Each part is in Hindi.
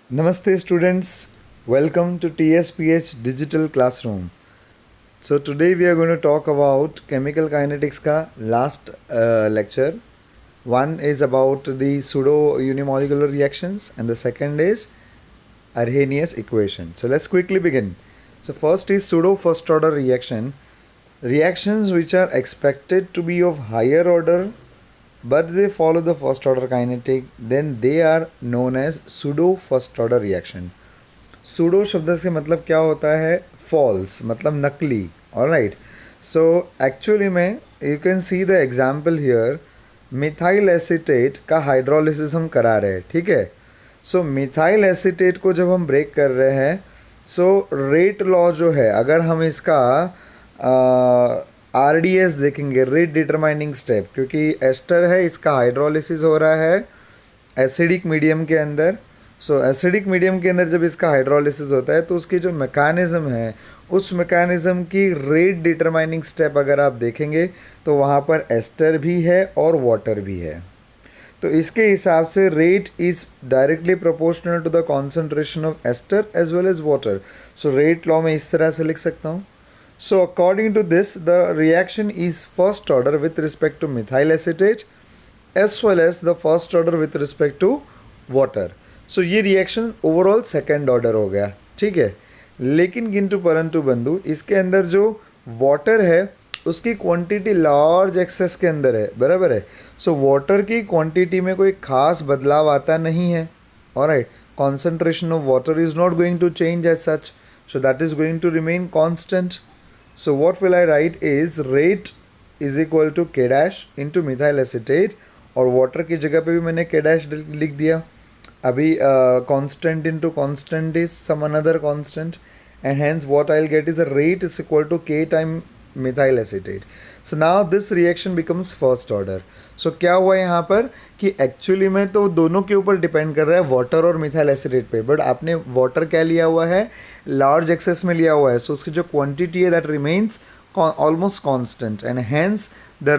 Namaste students, welcome to TSPH Digital Classroom. So today we are going to talk about chemical kinetics ka last lecture. One is about the pseudo unimolecular reactions and the second is Arrhenius equation. So let's quickly begin. So first is pseudo first order reaction. Reactions which are expected to be of higher order but they follow the first order kinetic, then they are known as pseudo first order reaction. Pseudo शब्द से मतलब क्या होता है? False, मतलब नकली. Alright. So actually में you can see the example here. Methyl acetate का हाइड्रोलिसिस हम करा रहे हैं, ठीक है. सो मिथाइल एसीटेट को जब हम ब्रेक कर रहे हैं, सो रेट लॉ जो है, अगर हम इसका RDS देखेंगे, रेट डिटरमाइनिंग स्टेप, क्योंकि एस्टर है, इसका हाइड्रोलिसिस हो रहा है एसिडिक मीडियम के अंदर. सो एसिडिक मीडियम के अंदर जब इसका हाइड्रोलिसिस होता है तो उसकी जो मैकेनिज़्म है, उस मैकेनिज़्म की रेट डिटरमाइनिंग स्टेप अगर आप देखेंगे तो वहाँ पर एस्टर भी है और वाटर भी है. तो इसके हिसाब से rate is directly proportional to the concentration of ester as well as water. So rate law में इस तरह से लिख सकता हूँ. So according to this, the reaction is first order with respect to methyl acetate as well as the first order with respect to water. So ये reaction overall second order हो गया, ठीक है. लेकिन किंतु परंतु बंधु, इसके अंदर जो water है उसकी क्वांटिटी लार्ज एक्सेस के अंदर है, बराबर है. सो वाटर की क्वांटिटी में कोई खास बदलाव आता नहीं है. Alright, concentration of water is not going to change as such, so that is going to remain constant. So what will I write is rate is equal to K dash into methyl acetate, और water की जगह पे भी मैंने K dash लिख दिया. अभी constant into constant is some another constant, and hence what I'll get is a rate is equal to K time methyl acetate. So now this reaction becomes first order. So क्या हुआ यहाँ पर कि एक्चुअली में तो दोनों के ऊपर डिपेंड कर रहा है, वाटर और मिथाइल एसिडेट पे, बट आपने वाटर क्या लिया हुआ है, लार्ज एक्सेस में लिया हुआ है. सो उसकी जो क्वांटिटी है that remains almost constant, and hence the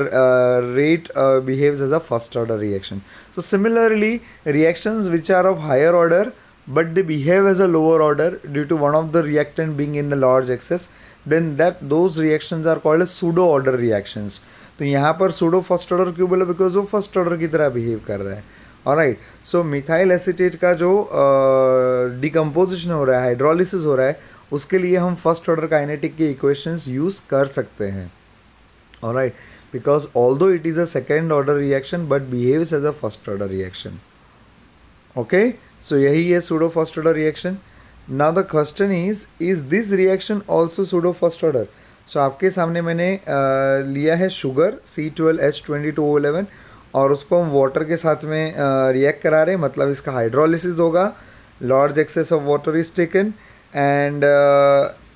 rate behaves as a first order reaction. So similarly, reactions which are of higher order but they behave as a lower order due to one of the reactant being in the large excess, then those reactions are called as pseudo order reactions. तो यहाँ पर pseudo first order क्यों बोला? बिकॉज वो फर्स्ट ऑर्डर की तरह बिहेव कर रहा है. ऑलराइट, सो मिथाइल एसीटेट का जो डिकम्पोजिशन हो रहा है, हाइड्रोलिसिस हो रहा है, उसके लिए हम फर्स्ट ऑर्डर काइनेटिक के इक्वेशंस यूज़ कर सकते हैं. Alright, because although it is a second order reaction but behaves as a first order reaction. Okay, so यही है pseudo first order reaction. Now the question is this reaction also pseudo first order? So आपके सामने मैंने लिया है शुगर C12H22O11 और उसको हम वाटर के साथ में रिएक्ट करा रहे हैं, मतलब इसका हाइड्रोलिसिस होगा, large access of water is taken and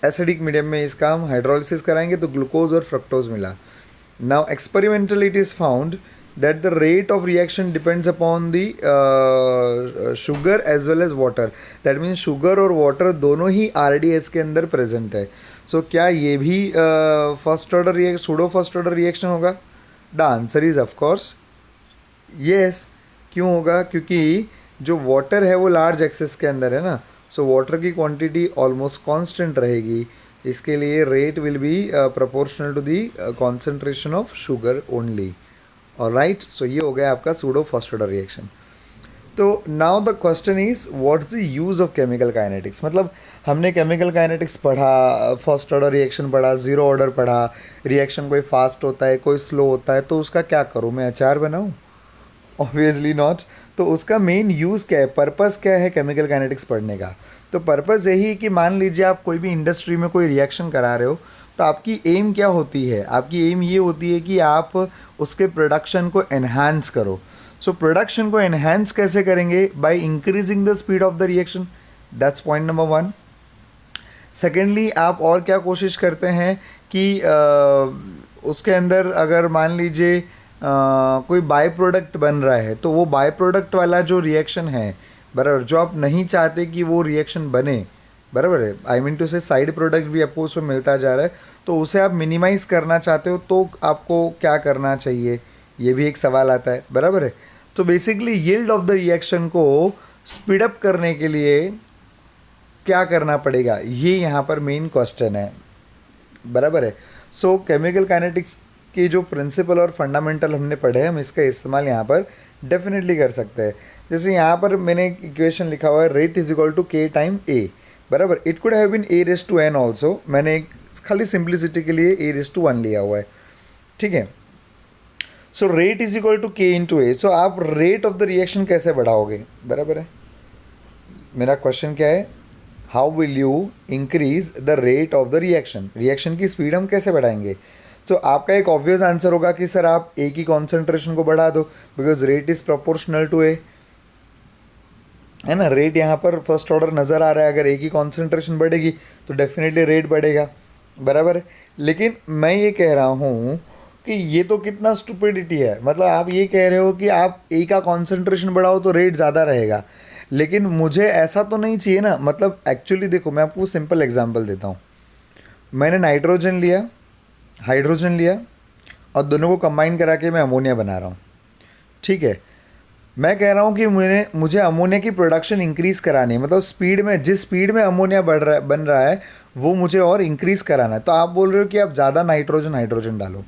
acidic medium में इसका हम हाइड्रोलिसिस कराएंगे तो ग्लूकोज और फ्रक्टोज मिला. Now experimentally it is found that the rate of reaction depends upon the sugar as well as water. That means sugar और water दोनों ही RDS के अंदर present है. So क्या ये भी first order reaction, pseudo first order reaction होगा? The answer is of course yes. क्यों होगा? क्योंकि जो water है वो large excess के अंदर है ना, so water की quantity almost constant रहेगी. इसके लिए rate will be proportional to the concentration of sugar only. Alright, so ये हो गया आपका सूडो फर्स्ट ऑर्डर रिएक्शन. तो now the question is what's the use of chemical kinetics. मतलब हमने केमिकल काइनेटिक्स पढ़ा, फर्स्ट ऑर्डर रिएक्शन पढ़ा, ज़ीरो ऑर्डर पढ़ा, रिएक्शन कोई फास्ट होता है कोई स्लो होता है, तो उसका क्या करूँ, मैं अचार बनाऊँ? Obviously not. तो उसका मेन यूज़ क्या है, पर्पज़ क्या है केमिकल काइनेटिक्स पढ़ने का? तो पर्पज़ यही कि मान लीजिए आप कोई भी इंडस्ट्री में कोई रिएक्शन करा रहे हो, तो आपकी एम क्या होती है? आपकी एम ये होती है कि आप उसके प्रोडक्शन को एनहांस करो. सो प्रोडक्शन को एनहांस कैसे करेंगे? Bye increasing the speed of the reaction. That's point number 1. Secondly, आप और क्या कोशिश करते हैं कि उसके अंदर अगर मान लीजिए कोई बाय प्रोडक्ट बन रहा है, तो वो बाय प्रोडक्ट वाला जो रिएक्शन है, बराबर, जो आप नहीं चाहते कि वो रिएक्शन बने, बराबर है, आई मीन टू से साइड प्रोडक्ट भी आपको उसमें मिलता जा रहा है, तो उसे आप मिनिमाइज़ करना चाहते हो, तो आपको क्या करना चाहिए? ये भी एक सवाल आता है, बराबर है. तो basically yield of the reaction को स्पीड अप करने के लिए क्या करना पड़ेगा, ये यहाँ पर मेन क्वेश्चन है, बराबर है। सो केमिकल काइनेटिक्स के जो प्रिंसिपल और फंडामेंटल हमने पढ़े हैं, हम इसका इस्तेमाल यहाँ पर डेफिनेटली कर सकते हैं। जैसे यहाँ पर मैंने एक इक्वेशन लिखा हुआ है, rate is equal to K time A, बराबर। It could have been A raise to N also, मैंने खाली सिंप्लिसिटी के लिए ए रेस टू वन लिया हुआ है, ठीक है। So rate is equal to K in to ए। सो आप रेट ऑफ द रिएक्शन कैसे बढ़ाओगे, बराबर है। मेरा क्वेश्चन क्या है, how will you increase the rate of the reaction, reaction की स्पीड हम कैसे बढ़ाएंगे। तो आपका एक ऑब्वियस आंसर होगा कि सर आप ए की कॉन्सेंट्रेशन को बढ़ा दो, because rate is proportional to A, है ना। रेट यहाँ पर फर्स्ट ऑर्डर नज़र आ रहा है, अगर ए की कॉन्सेंट्रेशन बढ़ेगी तो डेफिनेटली रेट बढ़ेगा, बराबर है। लेकिन मैं ये कह रहा हूँ कि ये तो कितना स्टुपिडिटी है, मतलब आप ये कह रहे हो कि आप ए का कॉन्सेंट्रेशन बढ़ाओ तो रेट ज़्यादा रहेगा, लेकिन मुझे ऐसा तो नहीं चाहिए ना। मतलब एक्चुअली देखो, मैं आपको सिंपल एग्जांपल देता हूँ। मैंने नाइट्रोजन लिया, हाइड्रोजन लिया, और दोनों को कंबाइन करा के मैं अमोनिया बना रहा हूँ, ठीक है। मैं कह रहा हूँ कि मुझे अमोनिया की प्रोडक्शन इंक्रीज़ करानी है, मतलब स्पीड में, जिस स्पीड में अमोनिया बन रहा है वो मुझे और इंक्रीज़ कराना है। तो आप बोल रहे हो कि आप ज़्यादा नाइट्रोजन हाइड्रोजन डालो।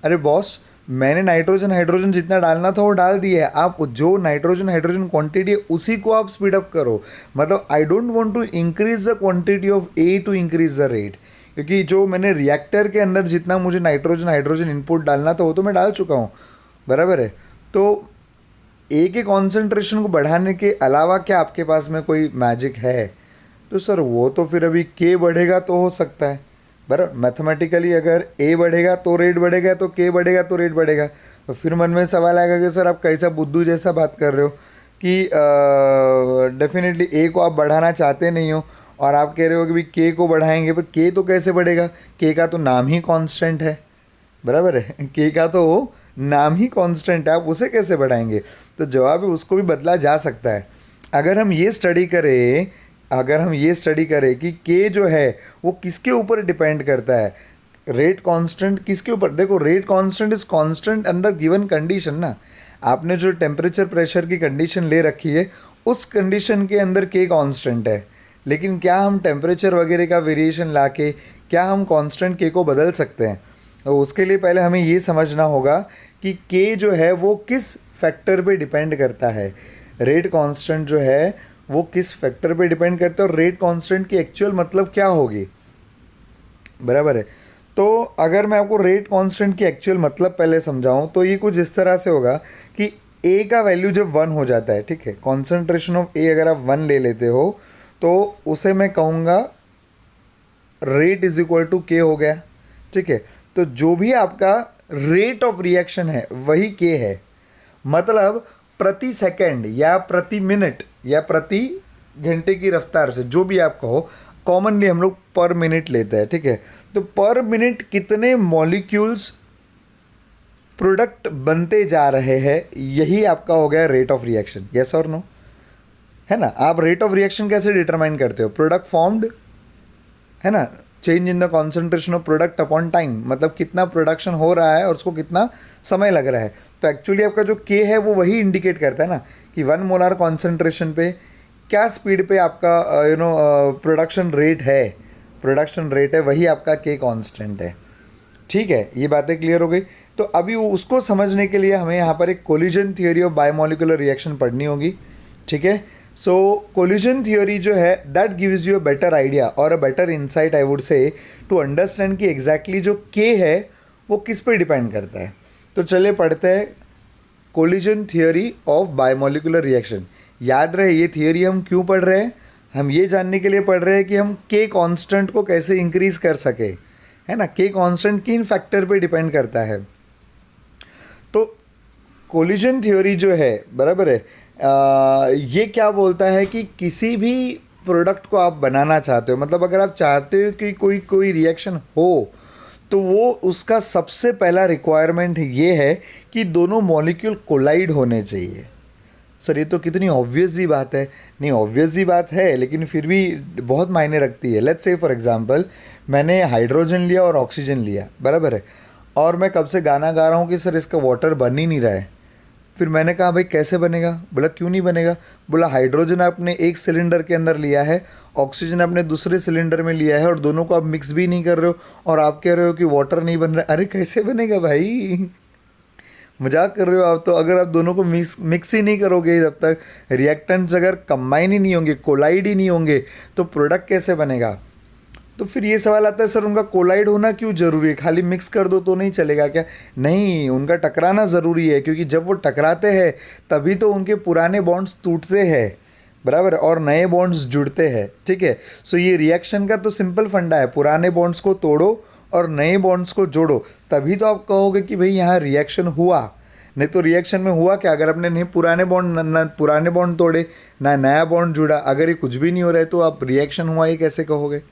अरे बॉस, मैंने नाइट्रोजन हाइड्रोजन जितना डालना था वो डाल दिया है, आप जो नाइट्रोजन हाइड्रोजन क्वांटिटी है उसी को आप स्पीड अप करो। मतलब I don't want to increase the quantity of A to increase the rate, क्योंकि जो मैंने रिएक्टर के अंदर जितना मुझे नाइट्रोजन हाइड्रोजन इनपुट डालना था वो तो मैं डाल चुका हूँ, बराबर है। तो ए के कॉन्सेंट्रेशन को बढ़ाने के अलावा क्या आपके पास में कोई मैजिक है? तो सर वो तो फिर अभी के बढ़ेगा तो हो सकता है, बराबर। मैथमेटिकली अगर ए बढ़ेगा तो रेट बढ़ेगा, तो के बढ़ेगा तो रेट बढ़ेगा। तो फिर मन में सवाल आएगा कि सर आप कैसा बुद्धू जैसा बात कर रहे हो कि डेफिनेटली ए को आप बढ़ाना चाहते नहीं हो, और आप कह रहे हो कि भाई के को बढ़ाएंगे, पर के तो कैसे बढ़ेगा, के का तो नाम ही कांस्टेंट है, बराबर है। के का तो नाम ही कांस्टेंट है, आप उसे कैसे बढ़ाएंगे? तो जवाब है उसको भी बदला जा सकता है। अगर हम ये स्टडी करें कि के जो है वो किसके ऊपर डिपेंड करता है, रेट कांस्टेंट किसके ऊपर, देखो rate constant is constant under given condition ना। आपने जो टेम्परेचर प्रेशर की कंडीशन ले रखी है उस कंडीशन के अंदर के कांस्टेंट है, लेकिन क्या हम टेम्परेचर वगैरह का वेरिएशन लाके क्या हम कांस्टेंट के को बदल सकते हैं? तो उसके लिए पहले हमें ये समझना होगा कि के जो है वो किस फैक्टर पे डिपेंड करता है। रेट कांस्टेंट जो है वो किस फैक्टर पे डिपेंड करता है, और रेट कांस्टेंट की एक्चुअल मतलब क्या होगी, बराबर है। तो अगर मैं आपको रेट कांस्टेंट की एक्चुअल मतलब पहले समझाऊं तो ये कुछ इस तरह से होगा कि ए का वैल्यू जब 1 हो जाता है, ठीक है, कॉन्सेंट्रेशन ऑफ ए अगर आप 1 ले लेते हो तो उसे मैं कहूँगा रेट इज इक्वल टू के हो गया, ठीक है। तो जो भी आपका रेट ऑफ रिएक्शन है वही के है, मतलब प्रति सेकंड या प्रति मिनट या प्रति घंटे की रफ्तार से, जो भी आप कहो, कॉमनली हम लोग पर मिनट लेते हैं, ठीक है। तो पर मिनट कितने मॉलिक्यूल्स प्रोडक्ट बनते जा रहे हैं, यही आपका हो गया रेट ऑफ रिएक्शन। यस और नो, है ना। आप रेट ऑफ रिएक्शन कैसे डिटरमाइन करते हो? प्रोडक्ट फॉर्म्ड, है ना, change in the concentration of product upon time, मतलब कितना प्रोडक्शन हो रहा है और उसको कितना समय लग रहा है। तो एक्चुअली आपका जो के है वो वही इंडिकेट करता है ना कि 1 मोलार कॉन्सेंट्रेशन पे क्या स्पीड पे आपका प्रोडक्शन रेट है, वही आपका के कांस्टेंट है, ठीक है। ये बातें क्लियर हो गई। तो अभी उसको समझने के लिए हमें यहाँ पर एक collision theory of bimolecular reaction पढ़नी होगी, ठीक है। सो कोलिजन थियोरी जो है that gives you a better idea or a better insight, I would say, to understand कि एग्जैक्टली जो के है वो किस पे डिपेंड करता है। तो चलिए पढ़ते हैं collision theory of bimolecular reaction. याद रहे ये थियोरी हम क्यों पढ़ रहे हैं, हम ये जानने के लिए पढ़ रहे हैं कि हम के कांस्टेंट को कैसे इंक्रीज कर सके, है ना। के कांस्टेंट किन फैक्टर पे डिपेंड करता है। तो कोलिजन थ्योरी जो है, बराबर है, ये क्या बोलता है कि किसी भी प्रोडक्ट को आप बनाना चाहते हो, मतलब अगर आप चाहते हो कि कोई रिएक्शन हो, तो वो उसका सबसे पहला रिक्वायरमेंट ये है कि दोनों मॉलिक्यूल कोलाइड होने चाहिए। सर ये तो कितनी ऑब्वियस सी बात है। नहीं, ऑब्वियस सी बात है लेकिन फिर भी बहुत मायने रखती है। लेट्स से फॉर एग्जांपल मैंने हाइड्रोजन लिया और ऑक्सीजन लिया, बराबर है, और मैं कब से गाना गा रहा हूँ कि सर इसका वाटर बन ही नहीं रहा है, फिर मैंने कहा भाई कैसे बनेगा? बोला क्यों नहीं बनेगा? बोला हाइड्रोजन आपने एक सिलेंडर के अंदर लिया है, ऑक्सीजन आपने दूसरे सिलेंडर में लिया है, और दोनों को आप मिक्स भी नहीं कर रहे हो, और आप कह रहे हो कि वाटर नहीं बन रहा। अरे कैसे बनेगा भाई? मजाक कर रहे हो आप तो। अगर आप दोनों को मिक्स ही नहीं करोगे, जब तक रिएक्टेंट्स अगर कंबाइन ही नहीं होंगे, कोलाइड ही नहीं होंगे, तो प्रोडक्ट कैसे बनेगा? तो फिर ये सवाल आता है सर उनका कोलाइड होना क्यों ज़रूरी है? खाली मिक्स कर दो तो नहीं चलेगा क्या? नहीं, उनका टकराना ज़रूरी है, क्योंकि जब वो टकराते हैं तभी तो उनके पुराने बॉन्ड्स टूटते हैं, बराबर, और नए बॉन्ड्स जुड़ते हैं, ठीक है। सो ये रिएक्शन का तो सिंपल फंडा है, पुराने बॉन्ड्स को तोड़ो और नए बॉन्ड्स को जोड़ो, तभी तो आप कहोगे कि भाई यहाँ रिएक्शन हुआ। नहीं तो रिएक्शन में हुआ क्या? अगर आपने नहीं पुराने बॉन्ड ना पुराने बॉन्ड तोड़े ना नया बॉन्ड जुड़ा, अगर ये कुछ भी नहीं हो रहा है, तो आप रिएक्शन हुआ ये कैसे कहोगे?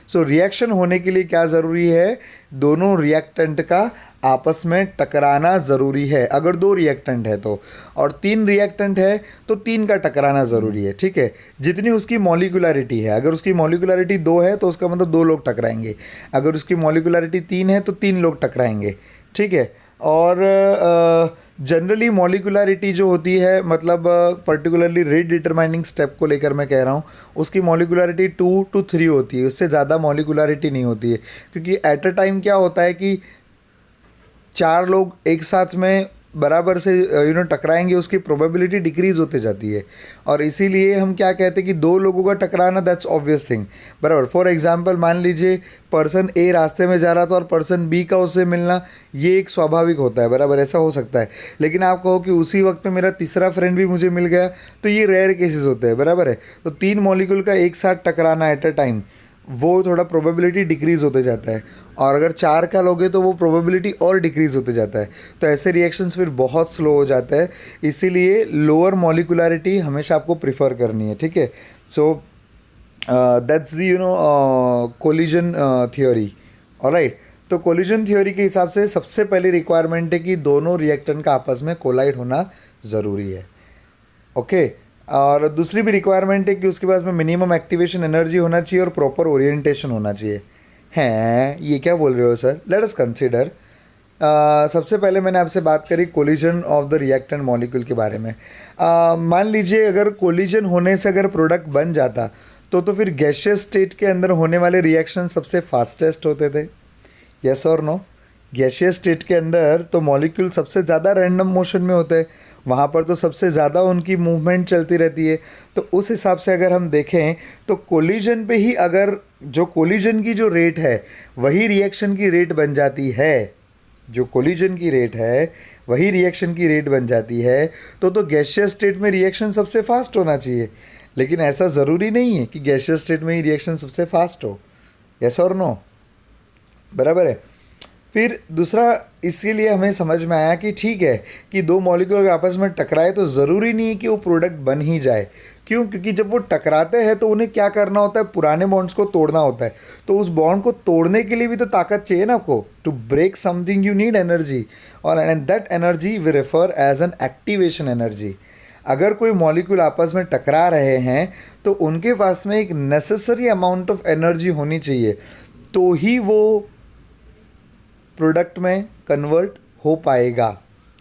सो रिएक्शन होने के लिए क्या ज़रूरी है? दोनों रिएक्टेंट का आपस में टकराना ज़रूरी है, अगर 2 रिएक्टेंट है तो, और 3 रिएक्टेंट है तो 3 का टकराना ज़रूरी है, ठीक है। जितनी उसकी मॉलिक्युलरिटी है, अगर उसकी मॉलिक्युलरिटी 2 है तो उसका मतलब 2 लोग टकराएंगे, अगर उसकी मॉलिक्युलरिटी 3 है तो 3 लोग टकराएंगे, ठीक है। और जनरली मॉलिक्युलरिटी जो होती है, मतलब पर्टिकुलरली रेट डिटरमाइनिंग स्टेप को लेकर मैं कह रहा हूँ, उसकी मॉलिक्युलरिटी 2 to 3 होती है, उससे ज़्यादा मॉलिक्युलरिटी नहीं होती है, क्योंकि एट अ टाइम क्या होता है कि 4 लोग एक साथ में बराबर से टकराएंगे, उसकी प्रोबेबिलिटी डिक्रीज होते जाती है, और इसीलिए हम क्या कहते हैं कि 2 लोगों का टकराना, दैट्स ऑब्वियस थिंग, बराबर। फॉर एग्जांपल मान लीजिए पर्सन ए रास्ते में जा रहा था और पर्सन बी का उससे मिलना, ये एक स्वाभाविक होता है, बराबर, ऐसा हो सकता है। लेकिन आप कहो कि उसी वक्त में मेरा तीसरा फ्रेंड भी मुझे मिल गया, तो ये रेयर केसेस होते हैं, बराबर है। तो 3 मॉलिक्यूल का एक साथ टकराना एट अ टाइम, वो थोड़ा प्रोबेबिलिटी डिक्रीज़ होते जाता है, और अगर 4 का लोगे तो वो प्रोबेबिलिटी और डिक्रीज़ होते जाता है। तो ऐसे रिएक्शंस फिर बहुत स्लो हो जाते हैं, इसीलिए लोअर मॉलिक्युलरिटी हमेशा आपको प्रिफर करनी है, ठीक है। So that's the collision theory, alright. तो कोलिजन थ्योरी के हिसाब से सबसे पहली रिक्वायरमेंट है कि दोनों रिएक्टेंट का आपस में कोलाइड होना ज़रूरी है, ओके। और दूसरी भी रिक्वायरमेंट है कि उसके पास में मिनिमम एक्टिवेशन एनर्जी होना चाहिए और प्रॉपर ओरिएंटेशन होना चाहिए। हैं, ये क्या बोल रहे हो सर? Let us consider. सबसे पहले मैंने आपसे बात करी collision of the reactant molecule के बारे में। मान लीजिए अगर कोलिजन होने से अगर प्रोडक्ट बन जाता तो फिर गैसियस स्टेट के अंदर होने वाले रिएक्शन सबसे फास्टेस्ट होते थे, यस और नो? गैसियस स्टेट के अंदर तो मॉलिक्यूल सबसे ज़्यादा रैंडम मोशन में होते हैं, वहाँ पर तो सबसे ज़्यादा उनकी मूवमेंट चलती रहती है। तो उस हिसाब से अगर हम देखें तो कोलिजन पे ही अगर जो कोलिजन की जो रेट है वही रिएक्शन की रेट बन जाती है, जो कोलिजन की रेट है वही रिएक्शन की रेट बन जाती है, तो गैसियस स्टेट में रिएक्शन सबसे फास्ट होना चाहिए। लेकिन ऐसा ज़रूरी नहीं है कि गैसियस स्टेट में ही रिएक्शन सबसे फास्ट हो, यस और नो? बराबर है। फिर दूसरा, इसके लिए हमें समझ में आया कि ठीक है कि 2 मॉलिक्यूल आपस में टकराए तो ज़रूरी नहीं है कि वो प्रोडक्ट बन ही जाए। क्यों? क्योंकि जब वो टकराते हैं तो उन्हें क्या करना होता है? पुराने बॉन्ड्स को तोड़ना होता है। तो उस बॉन्ड को तोड़ने के लिए भी तो ताकत चाहिए ना आपको। To break something you need energy, और and that energy we refer as an activation energy. अगर कोई मॉलिक्यूल आपस में टकरा रहे हैं तो उनके पास में एक नेसेसरी अमाउंट ऑफ एनर्जी होनी चाहिए, तो ही वो प्रोडक्ट में कन्वर्ट हो पाएगा,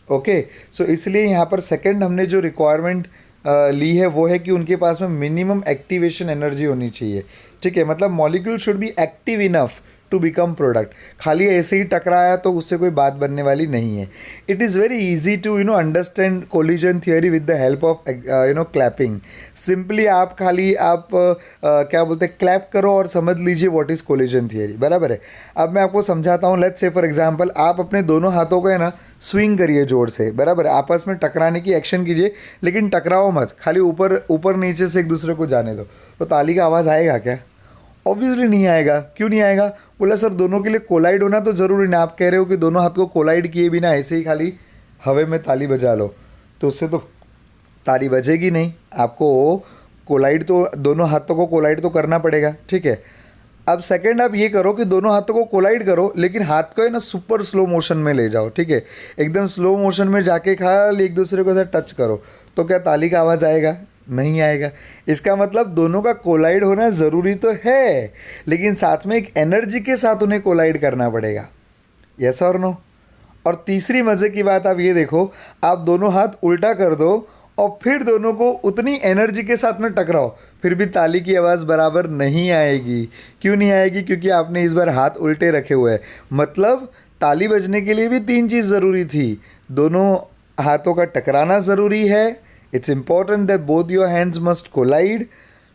ओके। सो इसलिए यहाँ पर सेकंड हमने जो रिक्वायरमेंट ली है वो है कि उनके पास में मिनिमम एक्टिवेशन एनर्जी होनी चाहिए, ठीक है। मतलब molecule should be active enough to become product. खाली ऐसे ही टकराया तो उससे कोई बात बनने वाली नहीं है। It is very easy to understand collision theory with the help of clapping. Simply आप खाली क्या बोलते हैं, क्लैप करो और समझ लीजिए व्हाट इज़ कोलिजन थियोरी, बराबर है। अब मैं आपको समझाता हूँ। लेट्स से फॉर एग्जांपल आप अपने दोनों हाथों को है ना स्विंग करिए जोर से, बराबर है। आपस में टकराने की एक्शन कीजिए, लेकिन टकराओ मत, खाली ऊपर ऊपर नीचे से एक दूसरे को जाने दो। तो ताली का आवाज़ आएगा क्या? ऑब्वियसली नहीं आएगा। क्यों नहीं आएगा? बोला सर दोनों के लिए कोलाइड होना तो ज़रूरी नहीं। आप कह रहे हो कि दोनों हाथ को कोलाइड किए बिना ऐसे ही खाली हवा में ताली बजा लो, तो उससे तो ताली बजेगी नहीं। आपको कोलाइड तो, दोनों हाथों को कोलाइड तो करना पड़ेगा, ठीक है। अब सेकंड आप ये करो कि दोनों हाथों को कोलाइड करो, लेकिन हाथ को है ना सुपर स्लो मोशन में ले जाओ, ठीक है। एकदम स्लो मोशन में जाके खाली एक दूसरे को ऐसा टच करो, तो क्या ताली का आवाज़ आएगा? नहीं आएगा। इसका मतलब दोनों का कोलाइड होना ज़रूरी तो है, लेकिन साथ में एक एनर्जी के साथ उन्हें कोलाइड करना पड़ेगा, यस और नो? और तीसरी मज़े की बात आप ये देखो, आप दोनों हाथ उल्टा कर दो और फिर दोनों को उतनी एनर्जी के साथ में टकराओ, फिर भी ताली की आवाज़ बराबर नहीं आएगी। क्यों नहीं आएगी? क्योंकि आपने इस बार हाथ उल्टे रखे हुए हैं। मतलब ताली बजने के लिए भी तीन चीज़ ज़रूरी थी, दोनों हाथों का टकराना ज़रूरी है, it's important that both your hands must collide.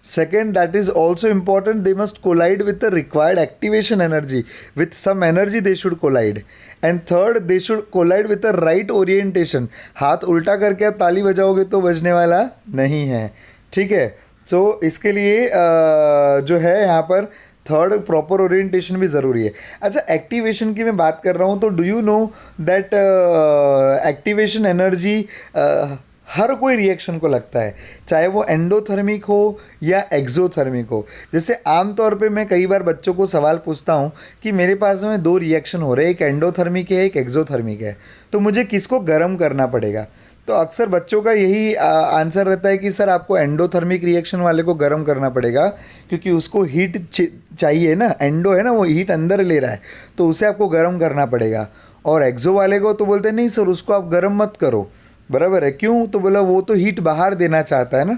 Second, that is also important, they must collide with the required activation energy. With some energy they should collide. And third, they should collide with the right orientation. हाथ उल्टा करके आप ताली बजाओगे तो बजने वाला नहीं है, ठीक है। सो इसके लिए जो है यहाँ पर थर्ड प्रॉपर ओरिएंटेशन भी ज़रूरी है। अच्छा, एक्टिवेशन की मैं बात कर रहा हूँ, तो do you know that activation energy हर कोई रिएक्शन को लगता है, चाहे वो एंडोथर्मिक हो या एक्सोथर्मिक हो। जैसे आमतौर पे मैं कई बार बच्चों को सवाल पूछता हूँ कि मेरे पास में दो रिएक्शन हो रहे हैं, एक एंडोथर्मिक है एक एक्सोथर्मिक है, तो मुझे किसको गर्म करना पड़ेगा? तो अक्सर बच्चों का यही आंसर रहता है कि सर आपको एंडोथर्मिक रिएक्शन वाले को गर्म करना पड़ेगा, क्योंकि उसको हीट चाहिए ना, एंडो है ना, वो हीट अंदर ले रहा है, तो उसे आपको गर्म करना पड़ेगा। और एक्सो वाले को तो बोलते हैं नहीं सर उसको आप गर्म मत करो, बराबर है। क्यों? तो बोला वो तो हीट बाहर देना चाहता है ना,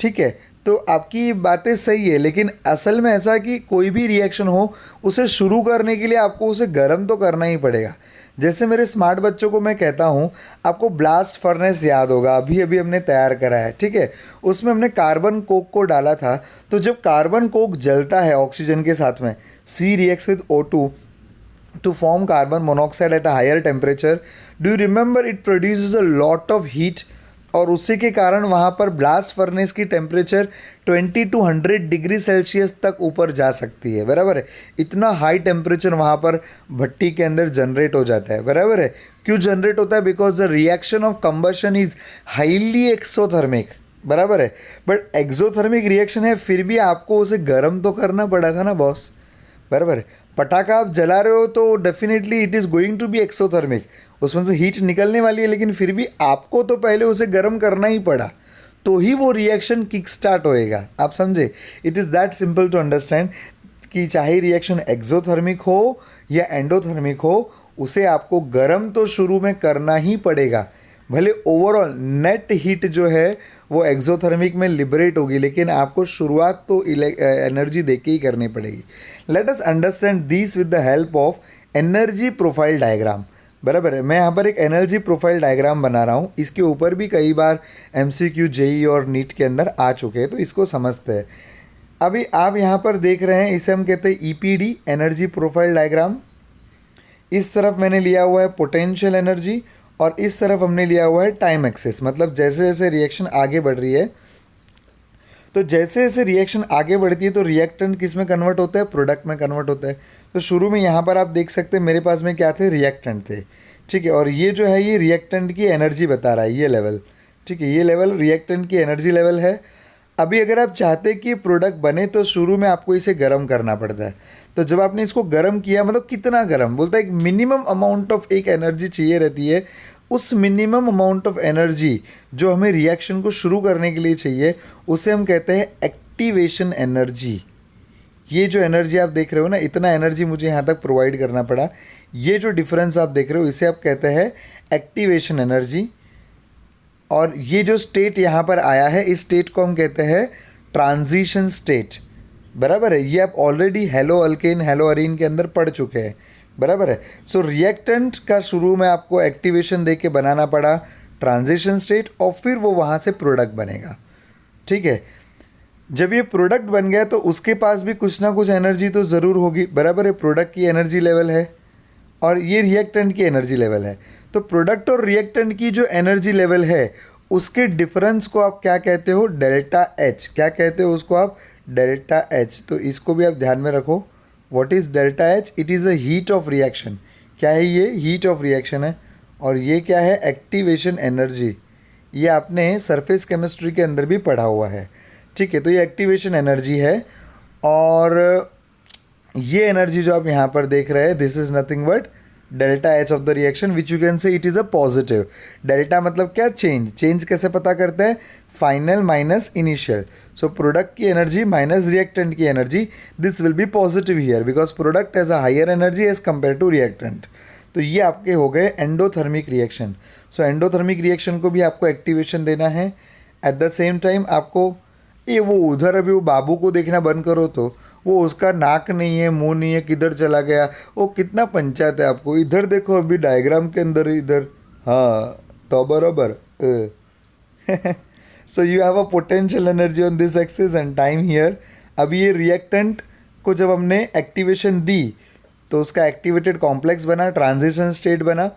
ठीक है। तो आपकी बातें सही है, लेकिन असल में ऐसा कि कोई भी रिएक्शन हो उसे शुरू करने के लिए आपको उसे गर्म तो करना ही पड़ेगा। जैसे मेरे स्मार्ट बच्चों को मैं कहता हूँ, आपको ब्लास्ट फर्नेस याद होगा, अभी अभी हमने तैयार करा है, ठीक है। उसमें हमने कार्बन कोक को डाला था, तो जब कार्बन कोक जलता है ऑक्सीजन के साथ में, C reacts with O2 to form carbon monoxide at a higher temperature. Do you remember it produces a lot of heat? और उसी के कारण वहाँ पर ब्लास्ट फर्नेस की टेम्परेचर 20 to 100 डिग्री सेल्सियस तक ऊपर जा सकती है, बराबर है। इतना हाई टेम्परेचर वहाँ पर भट्टी के अंदर जनरेट हो जाता है, बराबर है। क्यों जनरेट होता है? Because the reaction of combustion is highly exothermic, बराबर है। बट एक्सोथर्मिक रिएक्शन है, फिर भी आपको उसे गर्म तो करना पड़ा था ना बॉस, बराबर है। पटाखा आप जला रहे हो तो definitely it is going to be exothermic, उसमें से हीट निकलने वाली है, लेकिन फिर भी आपको तो पहले उसे गर्म करना ही पड़ा, तो ही वो रिएक्शन किक स्टार्ट होएगा। आप समझे? It is that simple to understand कि चाहे रिएक्शन एक्सोथर्मिक हो या एंडोथर्मिक हो, उसे आपको गर्म तो शुरू में करना ही पड़ेगा। भले ओवरऑल नेट हीट जो है वो एक्सोथर्मिक में लिबरेट होगी, लेकिन आपको शुरुआत तो एनर्जी देके ही करनी पड़ेगी। Late us understand this with the help of energy profile diagram, बराबर है। मैं यहाँ पर एक एनर्जी प्रोफाइल डायग्राम बना रहा हूँ, इसके ऊपर भी कई बार MCQ JEE और नीट के अंदर आ चुके हैं, तो इसको समझते हैं। अभी आप यहाँ पर देख रहे हैं, इसे हम कहते हैं EPD, एनर्जी प्रोफाइल डायग्राम। इस तरफ मैंने लिया हुआ है पोटेंशियल एनर्जी और इस तरफ हमने लिया हुआ है टाइम एक्सेस। मतलब जैसे जैसे रिएक्शन आगे बढ़ रही है, तो जैसे जैसे रिएक्शन आगे बढ़ती है तो रिएक्टेंट किस में कन्वर्ट होता है? प्रोडक्ट में कन्वर्ट होता है। तो शुरू में यहाँ पर आप देख सकते हैं मेरे पास में क्या थे? रिएक्टेंट थे, ठीक है। और ये जो है ये रिएक्टेंट की एनर्जी बता रहा है, ये लेवल, ठीक है। ये लेवल रिएक्टेंट की एनर्जी लेवल है। अभी अगर आप चाहते कि प्रोडक्ट बने तो शुरू में आपको इसे गर्म करना पड़ता है। तो जब आपने इसको गर्म किया, मतलब कितना गर्म बोलता है, एक मिनिमम अमाउंट ऑफ एक एनर्जी चाहिए रहती है। उस मिनिमम अमाउंट ऑफ एनर्जी जो हमें रिएक्शन को शुरू करने के लिए चाहिए, उसे हम कहते हैं एक्टिवेशन एनर्जी। ये जो एनर्जी आप देख रहे हो ना, इतना एनर्जी मुझे यहाँ तक प्रोवाइड करना पड़ा, ये जो डिफरेंस आप देख रहे हो इसे आप कहते हैं एक्टिवेशन एनर्जी। और ये जो स्टेट यहाँ पर आया है, इस स्टेट को हम कहते हैं ट्रांजिशन स्टेट, बराबर है। ये आप already hello alkane hello Areen के अंदर पढ़ चुके हैं, बराबर है। सो रिएक्टेंट का शुरू में आपको एक्टिवेशन दे के बनाना पड़ा ट्रांजिशन स्टेट, और फिर वो वहाँ से प्रोडक्ट बनेगा, ठीक है। जब ये प्रोडक्ट बन गया तो उसके पास भी कुछ ना कुछ एनर्जी तो ज़रूर होगी, बराबर है। प्रोडक्ट की एनर्जी लेवल है और ये रिएक्टेंट की एनर्जी लेवल है। तो प्रोडक्ट और रिएक्टेंट की जो एनर्जी लेवल है उसके डिफरेंस को आप क्या कहते हो? Delta H. क्या कहते हो उसको आप? Delta H. तो इसको भी आप ध्यान में रखो। What is delta H? It is a heat of reaction. क्या है ये? हीट ऑफ रिएक्शन है। और ये क्या है? Activation energy. ये आपने सरफेस केमिस्ट्री के अंदर भी पढ़ा हुआ है, ठीक है। तो ये एक्टिवेशन एनर्जी है। और ये एनर्जी जो आप यहाँ पर देख रहे हैं, this is nothing but delta H of the reaction, which you can say it is a positive. Delta मतलब क्या? चेंज। चेंज कैसे पता करते हैं? Final minus initial. So product की एनर्जी माइनस रिएक्टेंट की energy, this will be positive here because product has a higher energy as compare to reactant. तो ये आपके हो गए endothermic reaction. So endothermic reaction को भी आपको एक्टिवेशन देना है। एट द सेम टाइम आपको ये वो उधर अभी वो बाबू को देखना बंद करो तो वो उसका नाक नहीं है, मुंह नहीं है, किधर चला गया, वो कितना पंचायत है आपको। इधर देखो अभी डायग्राम के अंदर इधर, हाँ तो बराबर। सो you have a potential energy on this axis and time here. अभी ये रिएक्टेंट को जब हमने एक्टिवेशन दी तो उसका एक्टिवेटेड कॉम्प्लेक्स बना, ट्रांजिशन स्टेट बना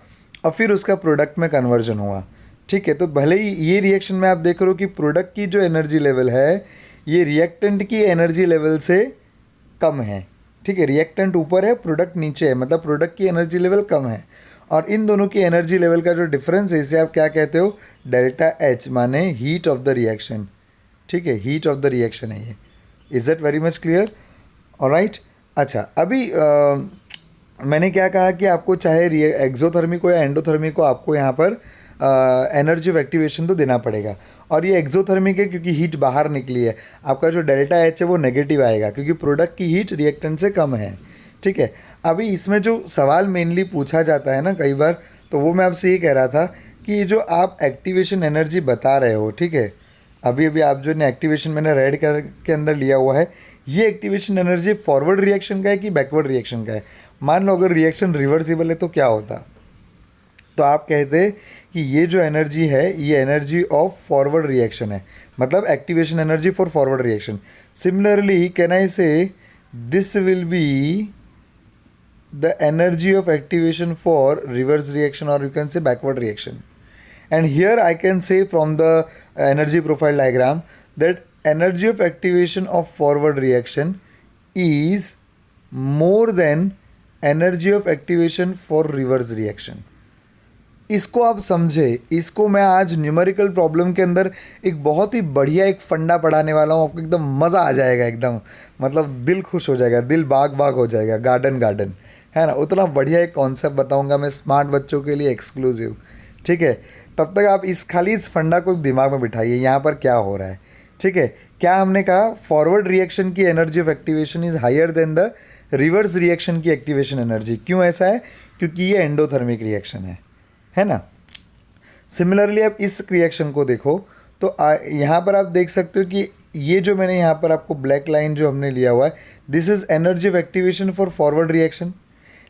और फिर उसका प्रोडक्ट में कन्वर्जन हुआ। ठीक है, तो भले ही ये रिएक्शन में आप देख रहे हो कि प्रोडक्ट की जो एनर्जी लेवल है ये रिएक्टेंट की एनर्जी लेवल से कम है। ठीक है, रिएक्टेंट ऊपर है, प्रोडक्ट नीचे है, मतलब प्रोडक्ट की एनर्जी लेवल कम है। और इन दोनों की एनर्जी लेवल का जो डिफरेंस है इसे आप क्या कहते हो, डेल्टा एच, माने हीट ऑफ द रिएक्शन। ठीक है, हीट ऑफ द रिएक्शन है ये। Is that very much clear? Alright. अच्छा, अभी मैंने क्या कहा कि आपको चाहे एक्सोथर्मी को या एंडोथर्मी को आपको यहाँ पर एनर्जी ऑफ एक्टिवेशन तो देना पड़ेगा। और ये एक्सोथर्मिक है क्योंकि हीट बाहर निकली है, आपका जो डेल्टा एच है वो नेगेटिव आएगा क्योंकि प्रोडक्ट की हीट रिएक्टेंट से कम है। ठीक है, अभी इसमें जो सवाल मेनली पूछा जाता है ना कई बार, तो वो मैं आपसे ये कह रहा था कि ये जो आप एक्टिवेशन एनर्जी बता रहे हो, ठीक है, अभी अभी आप जो ने एक्टिवेशन मैंने रेड कलर के अंदर लिया हुआ है, ये एक्टिवेशन एनर्जी फॉरवर्ड रिएक्शन का है कि बैकवर्ड रिएक्शन का है? मान लो अगर रिएक्शन रिवर्सिबल है तो क्या होता? तो आप कहते कि ये जो एनर्जी है ये एनर्जी ऑफ फॉरवर्ड रिएक्शन है, मतलब activation energy for forward reaction. Similarly can I say this will be the energy of activation for reverse reaction, or you can say backward reaction. And here I can say from the energy profile diagram that energy of activation of forward reaction is more than energy of activation for reverse reaction. इसको आप समझे, इसको मैं आज न्यूमेरिकल प्रॉब्लम के अंदर एक बहुत ही बढ़िया एक फंडा पढ़ाने वाला हूँ, आपको एकदम मज़ा आ जाएगा, एकदम मतलब दिल खुश हो जाएगा, दिल बाग बाग हो जाएगा, गार्डन गार्डन, है ना। उतना बढ़िया एक कॉन्सेप्ट बताऊंगा मैं स्मार्ट बच्चों के लिए एक्सक्लूसिव। ठीक है, तब तक आप इस फंडा को दिमाग में बिठाइए, यहाँ पर क्या हो रहा है। ठीक है, क्या हमने कहा, फॉरवर्ड रिएक्शन की energy of activation is higher than the reverse reaction की एक्टिवेशन एनर्जी। क्यों ऐसा है? क्योंकि ये एंडोथर्मिक रिएक्शन है ना। सिमिलरली आप इस रिएक्शन को देखो तो यहाँ पर आप देख सकते हो कि ये जो मैंने यहाँ पर आपको ब्लैक लाइन जो हमने लिया हुआ है, this is energy of activation for forward reaction.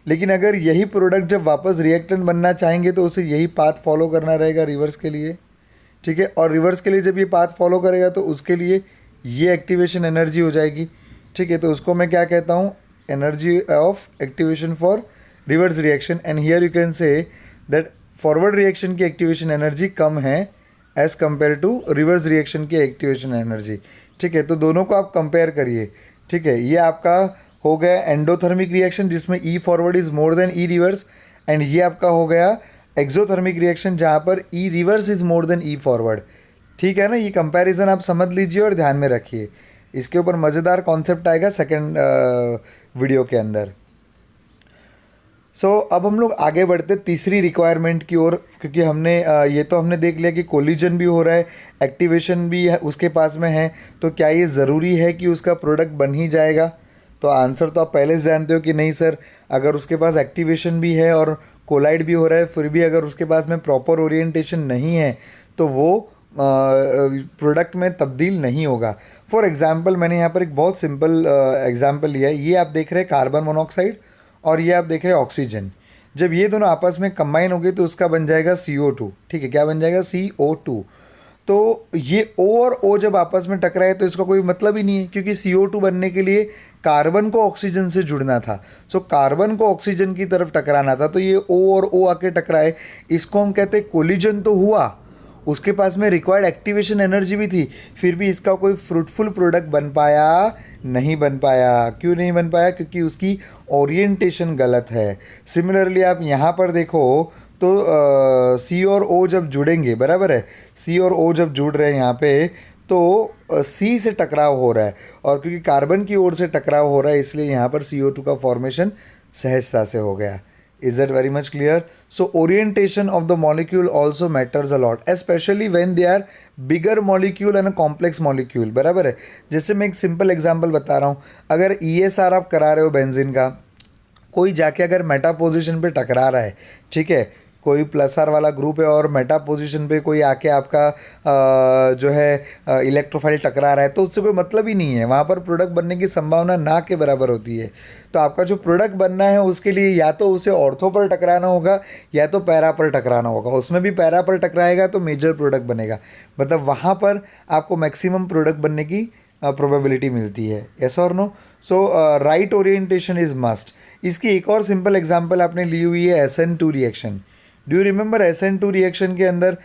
लेकिन अगर यही प्रोडक्ट जब वापस रिएक्टेंट बनना चाहेंगे तो उसे यही पाथ फॉलो करना रहेगा रिवर्स के लिए। ठीक है, और रिवर्स के लिए जब ये पाथ फॉलो करेगा तो उसके लिए ये एक्टिवेशन एनर्जी हो जाएगी। ठीक है, तो उसको मैं क्या कहता हूँ, energy of activation for reverse reaction. And here you can say that forward reaction की एक्टिवेशन एनर्जी कम है as compare to reverse reaction की एक्टिवेशन एनर्जी। ठीक है, तो दोनों को आप कंपेयर करिए। ठीक है, ये आपका हो गया एंडोथर्मिक रिएक्शन जिसमें E forward is more than E reverse, and ये आपका हो गया एक्सोथर्मिक रिएक्शन जहाँ पर E reverse is more than E forward. ठीक है ना, ये कंपैरिजन आप समझ लीजिए और ध्यान में रखिए। इसके ऊपर मज़ेदार कॉन्सेप्ट आएगा सेकंड वीडियो के अंदर। अब हम लोग आगे बढ़ते तीसरी रिक्वायरमेंट की ओर, क्योंकि हमने ये तो हमने देख लिया कि कोलिजन भी हो रहा है, एक्टिवेशन भी है उसके पास में है, तो क्या ये ज़रूरी है कि उसका प्रोडक्ट बन ही जाएगा? तो आंसर तो आप पहले से जानते हो कि नहीं सर, अगर उसके पास एक्टिवेशन भी है और कोलाइड भी हो रहा है, फिर भी अगर उसके पास में प्रॉपर ओरिएंटेशन नहीं है तो वो प्रोडक्ट में तब्दील नहीं होगा। फॉर एग्जांपल मैंने यहाँ पर एक बहुत सिंपल एग्जांपल लिया है। ये आप देख रहे हैं कार्बन मोनोऑक्साइड और ये आप देख रहे हैं ऑक्सीजन। जब ये दोनों आपस में कंबाइन हो गए तो उसका बन जाएगा CO2। ठीक है, क्या बन जाएगा? CO2। तो ये O और O जब आपस में टकराए तो इसका कोई मतलब ही नहीं है, क्योंकि CO2 बनने के लिए कार्बन को ऑक्सीजन से जुड़ना था। कार्बन को ऑक्सीजन की तरफ टकराना था, तो ये O और O आके टकराए, इसको हम कहते हैं कोलिजन तो हुआ। उसके पास में रिक्वायर्ड एक्टिवेशन एनर्जी भी थी, फिर भी इसका कोई फ्रूटफुल प्रोडक्ट बन पाया? नहीं बन पाया। क्यों नहीं बन पाया? क्योंकि उसकी ओरिएंटेशन गलत है। सिमिलरली आप यहाँ पर देखो तो C और O जब जुड़ेंगे, बराबर है, C और O जब जुड़ रहे हैं यहाँ पे, तो C से टकराव हो रहा है, और क्योंकि कार्बन की ओर से टकराव हो रहा है इसलिए यहाँ पर CO2 का फॉर्मेशन सहजता से हो गया। Is that very much clear? So orientation of the molecule also matters a lot, especially when they are bigger molecule and a complex molecule, बराबर है। जैसे मैं एक सिंपल एग्जांपल बता रहा हूँ, अगर ESR आप करा रहे हो बेंजीन का, कोई जाके अगर मेटा पोजीशन पे टकरा रहा है, ठीक है, कोई प्लस आर वाला ग्रुप है और मेटा पोजीशन पे कोई आके आपका जो है इलेक्ट्रोफाइल टकरा रहा है, तो उससे कोई मतलब ही नहीं है, वहाँ पर प्रोडक्ट बनने की संभावना ना के बराबर होती है। तो आपका जो प्रोडक्ट बनना है उसके लिए या तो उसे ऑर्थो पर टकराना होगा या तो पैरा पर टकराना होगा। उसमें भी पैरा पर टकराएगा तो मेजर प्रोडक्ट बनेगा, मतलब वहाँ पर आपको मैक्सिमम प्रोडक्ट बनने की प्रोबेबिलिटी मिलती है। यस और no? So right orientation is must. इसकी एक और सिंपल एग्जांपल आपने ली हुई है SN2 reaction. Do you remember SN2 reaction के अंदर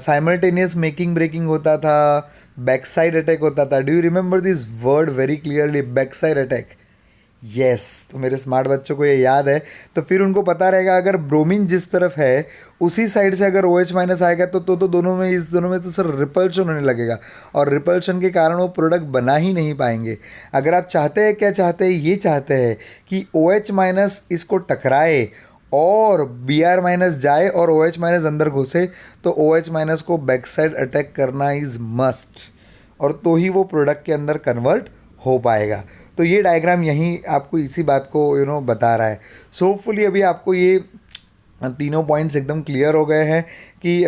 साइमल्टेनियस मेकिंग ब्रेकिंग होता था, बैक साइड अटैक होता था। Do you remember this word very clearly, back side attack? Yes, तो मेरे स्मार्ट बच्चों को ये याद है, तो फिर उनको पता रहेगा अगर ब्रोमीन जिस तरफ है उसी साइड से अगर OH माइनस आएगा तो दोनों में, इस दोनों में तो सर रिपल्शन होने लगेगा, और रिपल्शन के कारण वो प्रोडक्ट बना ही नहीं पाएंगे। अगर आप चाहते हैं, क्या चाहते हैं, ये चाहते हैं कि OH माइनस इसको टकराए और Br माइनस जाए और OH माइनस अंदर घुसे, तो OH माइनस को बैक साइड अटैक करना इज़ मस्ट, और तो ही वो प्रोडक्ट के अंदर कन्वर्ट हो पाएगा। तो ये डायग्राम यहीं आपको इसी बात को बता रहा है। सो होपफुली अभी आपको ये तीनों पॉइंट्स एकदम क्लियर हो गए हैं कि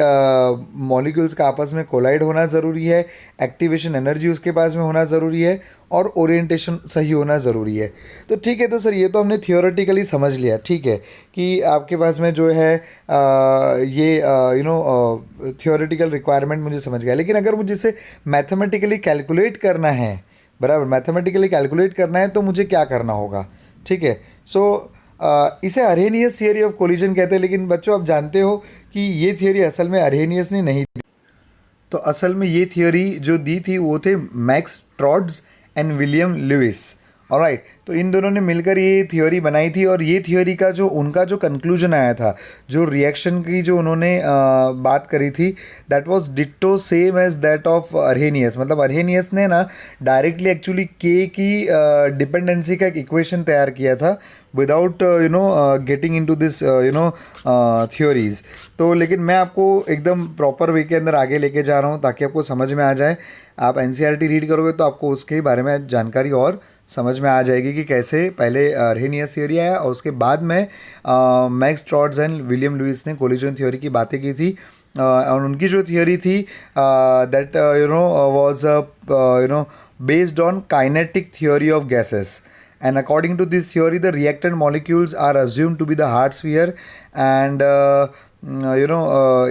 मॉलिक्यूल्स का आपस में कोलाइड होना ज़रूरी है, एक्टिवेशन एनर्जी उसके पास में होना ज़रूरी है, और ओरिएंटेशन सही होना ज़रूरी है। तो ठीक है, तो सर ये तो हमने थियोरेटिकली समझ लिया, ठीक है, कि आपके पास में जो है ये थियोरेटिकल रिक्वायरमेंट मुझे समझ गया। लेकिन अगर मुझे इसे मैथमेटिकली कैलकुलेट करना है, बराबर, मैथमेटिकली कैलकुलेट करना है, तो मुझे क्या करना होगा? ठीक है, सो इसे अरहेनियस थियरी ऑफ कोलिजन कहते हैं। लेकिन बच्चों आप जानते हो कि ये थियरी असल में अरहेनियस ने नहीं दी। तो असल में ये थियरी जो दी थी वो थे Max Trautz and William Lewis. Alright, तो इन दोनों ने मिलकर ये थ्योरी बनाई थी, और ये थ्योरी का जो उनका जो कंक्लूजन आया था, जो रिएक्शन की जो उन्होंने बात करी थी, that was ditto same as that of Arrhenius. मतलब अरहेनियस ने ना डायरेक्टली एक्चुअली के की डिपेंडेंसी का एक इक्वेशन तैयार किया था without getting into this theories. तो लेकिन मैं आपको एकदम प्रॉपर वे के अंदर आगे लेके जा रहा हूँ ताकि आपको समझ में आ जाए। आप NCERT रीड करोगे तो आपको उसके बारे में जानकारी और समझ में आ जाएगी कि कैसे पहले अरहेनियस थ्योरी आया और उसके बाद में max Trautz and William Louis ने कोलिजन थ्योरी की बातें की थी। और उनकी जो थियोरी थी that was based on kinetic theory of gases, and according to this theory the reactant molecules are assumed to be the hard sphere, and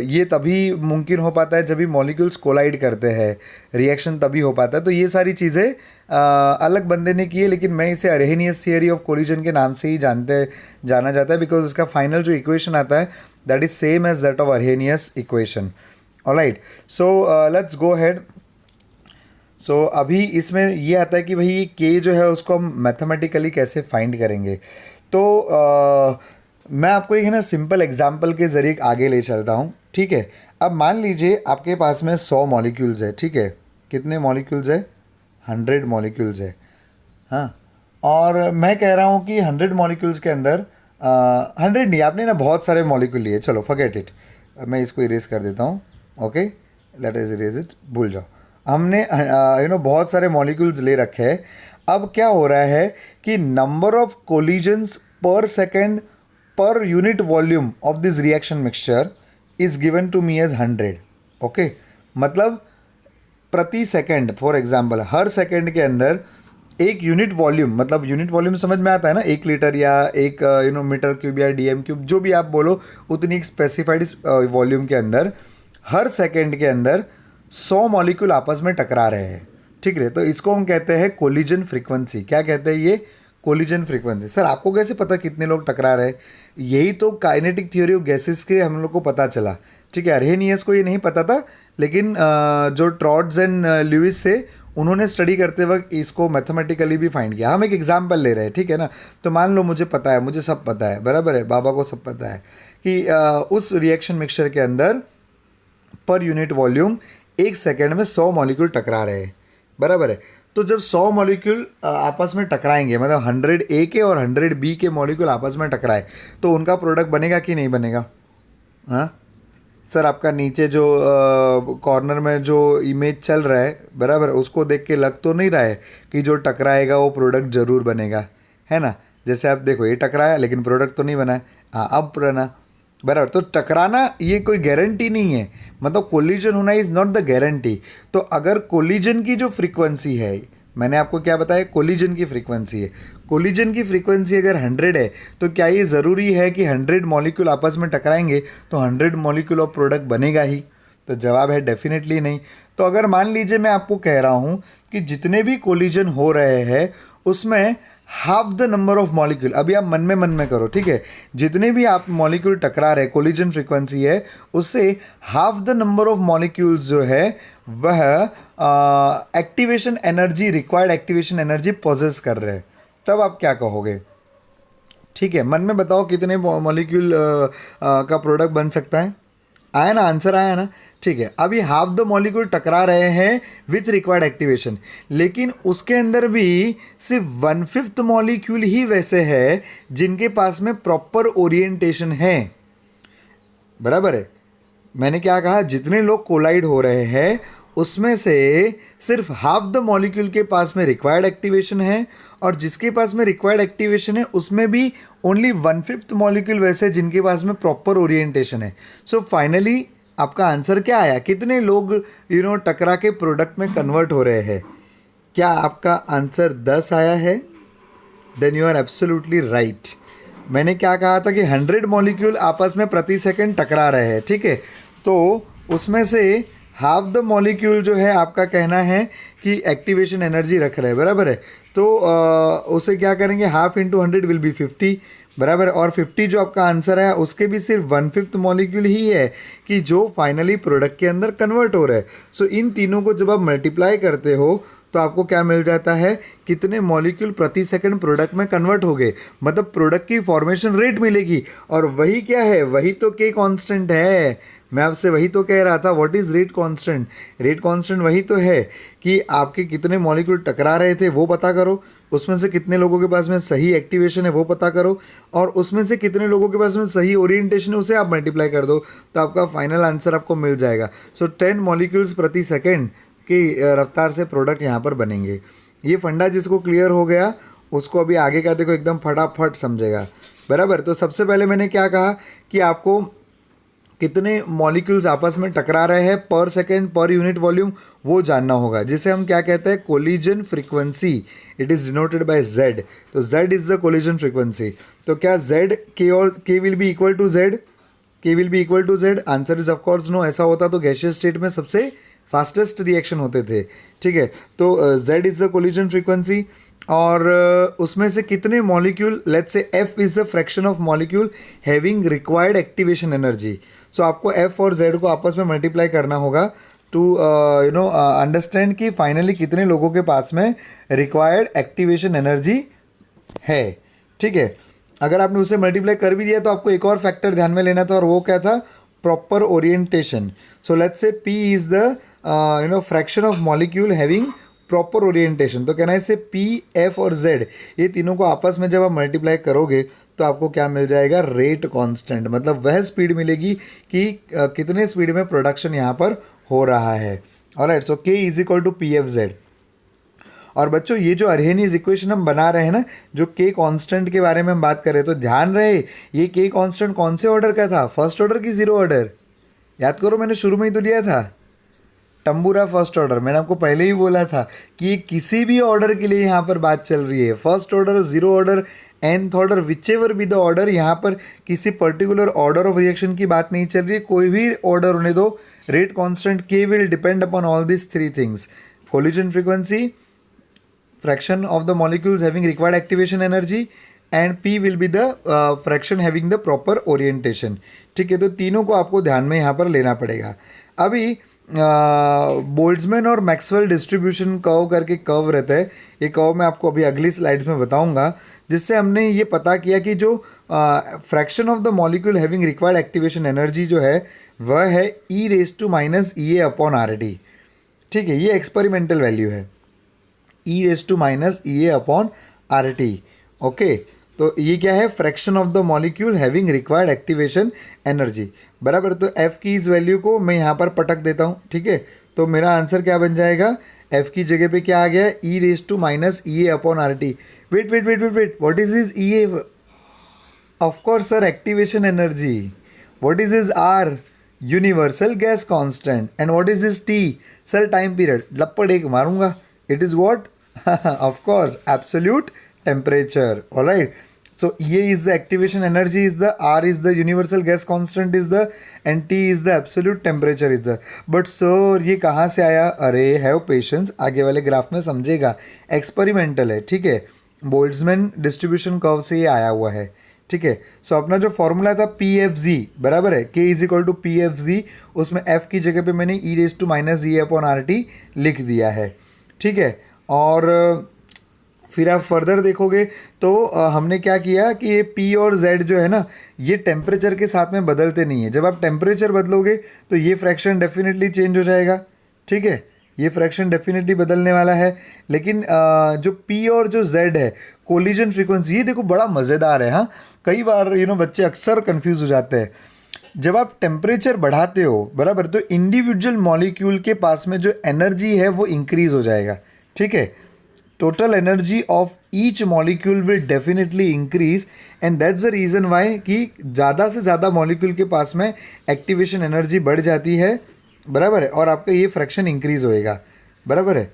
ये तभी मुमकिन हो पाता है जब भी मॉलिक्यूल्स कोलाइड करते हैं, रिएक्शन तभी हो पाता है। तो ये सारी चीज़ें अलग बंदे ने की है, लेकिन मैं इसे अरहेनियस थियरी ऑफ कोलिजन के नाम से ही जाना जाता है, बिकॉज उसका फाइनल जो इक्वेशन आता है that is same as that of Arrhenius equation. Alright, so let's go head. So अभी इसमें ये आता है कि भाई ये के जो है उसको हम मैथमेटिकली कैसे फाइंड करेंगे। तो मैं आपको एक है ना सिंपल एग्जांपल के ज़रिए आगे ले चलता हूँ, ठीक है। अब मान लीजिए आपके पास में 100 मॉलिक्यूल्स है, ठीक है। कितने मॉलिक्यूल्स है? 100 मॉलिक्यूल्स है, हाँ। और मैं कह रहा हूँ कि 100 मॉलिक्यूल्स के अंदर 100 नहीं, आपने ना बहुत सारे मॉलिक्यूल लिए, चलो फॉरगेट इट, मैं इसको इरेज कर देता हूँ। Okay, let us erase it, भूल जाओ। हमने बहुत सारे मॉलिक्यूल्स ले रखे हैं। अब क्या हो रहा है कि number of collisions per second per unit volume of this reaction mixture is given to me as 100। Okay, मतलब प्रति सेकेंड, फॉर एग्जाम्पल हर सेकेंड के अंदर एक यूनिट वॉल्यूम, मतलब यूनिट वॉल्यूम समझ में आता है ना, 1 लीटर या 1 मीटर क्यूब या DM क्यूब, जो भी आप बोलो, उतनी एक स्पेसिफाइड वॉल्यूम के अंदर हर सेकेंड के अंदर 100 मॉलिक्यूल आपस में टकरा रहे हैं, ठीक है। तो इसको हम कहते हैं कोलिजन फ्रीक्वेंसी। क्या कहते हैं ये? Collision frequency. सर आपको कैसे पता कितने लोग टकरा रहे हैं? यही तो काइनेटिक थ्योरी ऑफ गैसेस के हम लोग को पता चला, ठीक है। अरहेनियस को ये नहीं पता था, लेकिन जो ट्रॉड्स एंड लुइस थे उन्होंने स्टडी करते वक्त इसको मैथमेटिकली भी फाइंड किया। हम एक एग्जाम्पल ले रहे हैं, ठीक है ना। तो मान लो मुझे पता है, मुझे सब पता है, बराबर है, बाबा को सब पता है कि उस रिएक्शन मिक्सचर के अंदर पर यूनिट वॉल्यूम 1 सेकेंड में 100 मॉलिक्यूल टकरा रहे हैं, बराबर है। तो जब 100 मॉलिक्यूल आपस में टकराएंगे, मतलब 100A के और 100B के मॉलिक्यूल आपस में टकराए, तो उनका प्रोडक्ट बनेगा कि नहीं बनेगा? हाँ सर, आपका नीचे जो कॉर्नर में जो इमेज चल रहा है, बराबर, उसको देख के लग तो नहीं रहा है कि जो टकराएगा वो प्रोडक्ट ज़रूर बनेगा, है ना। जैसे आप देखो ये टकराया लेकिन प्रोडक्ट तो नहीं बना है, हाँ अब बना, बराबर। तो टकराना ये कोई गारंटी नहीं है, मतलब कोलिजन होना इज़ नॉट द गारंटी। तो अगर कोलिजन की जो फ्रीक्वेंसी है, मैंने आपको क्या बताया, कोलिजन की फ्रीक्वेंसी है, कोलिजन की फ्रीक्वेंसी अगर 100 है तो क्या ये ज़रूरी है कि 100 मॉलिक्यूल आपस में टकराएंगे तो 100 मॉलिक्यूल ऑफ प्रोडक्ट बनेगा ही? तो जवाब है डेफिनेटली नहीं। तो अगर मान लीजिए मैं आपको कह रहा हूँ कि जितने भी कोलिजन हो रहे हैं उसमें half the number of molecule, अभी आप मन में करो, ठीक है, जितने भी आप मॉलिक्यूल टकरा रहे, कोलिजन फ्रीक्वेंसी है, उससे half the number of molecules जो है वह activation energy, required activation energy possess कर रहे हैं, तब आप क्या कहोगे? ठीक है, मन में बताओ कितने मॉलिक्यूल का प्रोडक्ट बन सकता है? आया ना, आंसर आया ना? ठीक है, अभी हाफ द मॉलिक्यूल टकरा रहे हैं विथ रिक्वायर्ड एक्टिवेशन, लेकिन उसके अंदर भी सिर्फ 1/5 मॉलिक्यूल ही वैसे है जिनके पास में प्रॉपर ओरिएंटेशन है, बराबर है। मैंने क्या कहा, जितने लोग कोलाइड हो रहे हैं उसमें से सिर्फ हाफ द मॉलिक्यूल के पास में रिक्वायर्ड एक्टिवेशन है, और जिसके पास में रिक्वायर्ड एक्टिवेशन है उसमें भी ओनली 1/5 मॉलिक्यूल वैसे जिनके पास में प्रॉपर ओरिएंटेशन है। सो फाइनली आपका आंसर क्या आया? कितने लोग टकरा के प्रोडक्ट में कन्वर्ट हो रहे हैं? क्या आपका आंसर 10 आया है? Then you are absolutely right. मैंने क्या कहा था कि 100 मॉलिक्यूल आपस में प्रति सेकंड टकरा रहे हैं, ठीक है, तो उसमें से हाफ द मॉलिक्यूल जो है आपका कहना है कि एक्टिवेशन एनर्जी रख रहे हैं, बराबर है। तो उसे क्या करेंगे, हाफ इंटू 100 विल बी 50, बराबर है। और 50 जो आपका आंसर है उसके भी सिर्फ 1/5 मॉलिक्यूल ही है कि जो फाइनली प्रोडक्ट के अंदर कन्वर्ट हो रहा है। सो इन तीनों को जब आप मल्टीप्लाई करते हो तो आपको क्या मिल जाता है, कितने मॉलिक्यूल प्रति सेकंड प्रोडक्ट में कन्वर्ट हो गए, मतलब प्रोडक्ट की फॉर्मेशन रेट मिलेगी। और वही क्या है, वही तो के कांस्टेंट है। मैं आपसे वही तो कह रहा था, what is rate constant? Rate constant वही तो है कि आपके कितने मॉलिक्यूल टकरा रहे थे वो पता करो, उसमें से कितने लोगों के पास में सही एक्टिवेशन है वो पता करो, और उसमें से कितने लोगों के पास में सही ओरिएंटेशन है उसे आप मल्टीप्लाई कर दो, तो आपका फाइनल आंसर आपको मिल जाएगा। सो 10 मॉलिक्यूल्स प्रति सेकेंड की रफ्तार से प्रोडक्ट यहाँ पर बनेंगे। ये फंडा जिसको क्लियर हो गया उसको अभी आगे का देखो एकदम फटाफट समझेगा, बराबर। तो सबसे पहले मैंने क्या कहा कि आपको कितने मॉलिक्यूल्स आपस में टकरा रहे हैं पर सेकेंड पर यूनिट वॉल्यूम वो जानना होगा, जिसे हम क्या कहते हैं, collision frequency. It is denoted by Z. तो Z is the collision frequency. तो क्या जेड के और K will be equal to Z? K will be equal to Z? Answer is of course no. ऐसा होता तो गैसियस स्टेट में सबसे फास्टेस्ट रिएक्शन होते थे, ठीक है। तो Z is the collision frequency, और उसमें से कितने molecule, let's say F is the fraction of molecule having required activation energy. So आपको एफ और जेड को आपस में मल्टीप्लाई करना होगा टू अंडरस्टैंड कि फाइनली कितने लोगों के पास में रिक्वायर्ड एक्टिवेशन एनर्जी है, ठीक है। अगर आपने उसे मल्टीप्लाई कर भी दिया तो आपको एक और फैक्टर ध्यान में लेना था, और वो क्या था, proper orientation. So let's say P is the fraction of molecule having proper orientation. तो कहना है इससे पी, एफ और जेड ये तीनों को आपस में जब आप मल्टीप्लाई करोगे तो आपको क्या मिल जाएगा, रेट कांस्टेंट। मतलब वह स्पीड मिलेगी कि कितने स्पीड में प्रोडक्शन यहाँ पर हो रहा है। Alright, so K is equal to P F Z. और बच्चों ये जो अरहेनीज इक्वेशन हम बना रहे हैं ना, जो के कांस्टेंट के बारे में हम बात कर रहे हैं, तो ध्यान रहे ये के कांस्टेंट कौन से ऑर्डर का था, फर्स्ट ऑर्डर की जीरो ऑर्डर? याद करो, मैंने शुरू में ही तो दिया था टम्बूरा फर्स्ट ऑर्डर। मैंने आपको पहले ही बोला था कि किसी भी ऑर्डर के लिए यहाँ पर बात चल रही है, first order, zero order, nth order, which ever be the order, यहाँ पर किसी पर्टिकुलर ऑर्डर ऑफ रिएक्शन की बात नहीं चल रही है, कोई भी ऑर्डर होने दो। रेट कांस्टेंट के will depend upon all this three things, collision frequency, fraction of the molecules having required activation energy, and P will be the fraction having the proper orientation, ठीक है। तो तीनों को आपको ध्यान में यहाँ पर लेना पड़ेगा। अभी बोल्ट्जमैन और मैक्सवेल डिस्ट्रीब्यूशन कर्व करके कर्व रहता है, ये कर्व मैं आपको अभी अगली स्लाइड्स में बताऊंगा, जिससे हमने ये पता किया कि जो fraction of the molecule having required activation energy जो है वह है e⁻⁻⁸ ठीक है। ये एक्सपेरिमेंटल वैल्यू है, e⁻⁻⁸ ओके। तो ये क्या है, fraction of the molecule having required activation energy, बराबर। तो f की इस वैल्यू को मैं यहाँ पर पटक देता हूँ, ठीक है। तो मेरा आंसर क्या बन जाएगा, एफ की जगह पे क्या आ गया, E raise to minus E A upon R T. Wait wait wait wait wait, what is is E A? Of course sir, activation energy. What is is R? Universal gas constant. And what is is T? Sir time period. लपड़ एक मारूंगा. It is what? Of course absolute temperature. Alright. So E is the activation energy is the, R is the universal gas constant is the, and T is the absolute temperature is the. But sir ये कहाँ से आया? अरे हैव पेशेंस, आगे वाले ग्राफ में समझेगा. एक्सपेरिमेंटल है, ठीक है. बोल्ट्जमैन डिस्ट्रीब्यूशन कर्व से ये आया हुआ है, ठीक है. सो अपना जो फॉर्मूला था पी एफ जी, बराबर है, K is equal to P F G. उसमें एफ की जगह पे मैंने E raise to minus E upon R T लिख दिया है, ठीक है. और फिर आप फर्दर देखोगे तो हमने क्या किया कि ये P और Z जो है ना, ये टेम्परेचर के साथ में बदलते नहीं है. जब आप टेम्परेचर बदलोगे तो ये फ्रैक्शन डेफिनेटली चेंज हो जाएगा, ठीक है. ये फ्रैक्शन डेफिनेटली बदलने वाला है. लेकिन जो P और जो Z है, कोलिजन फ्रीक्वेंसी, ये देखो बड़ा मज़ेदार है. हाँ, कई बार बच्चे अक्सर कंफ्यूज हो जाते हैं. जब आप टेम्परेचर बढ़ाते हो, बराबर, तो इंडिविजुअल मॉलिक्यूल के पास में जो एनर्जी है वो इंक्रीज हो जाएगा, ठीक है. Total energy of each molecule will definitely increase. And that's the reason why कि ज़्यादा से ज़्यादा मॉलिक्यूल के पास में एक्टिवेशन एनर्जी बढ़ जाती है, बराबर है, और आपका ये फ्रैक्शन इंक्रीज होएगा, बराबर है.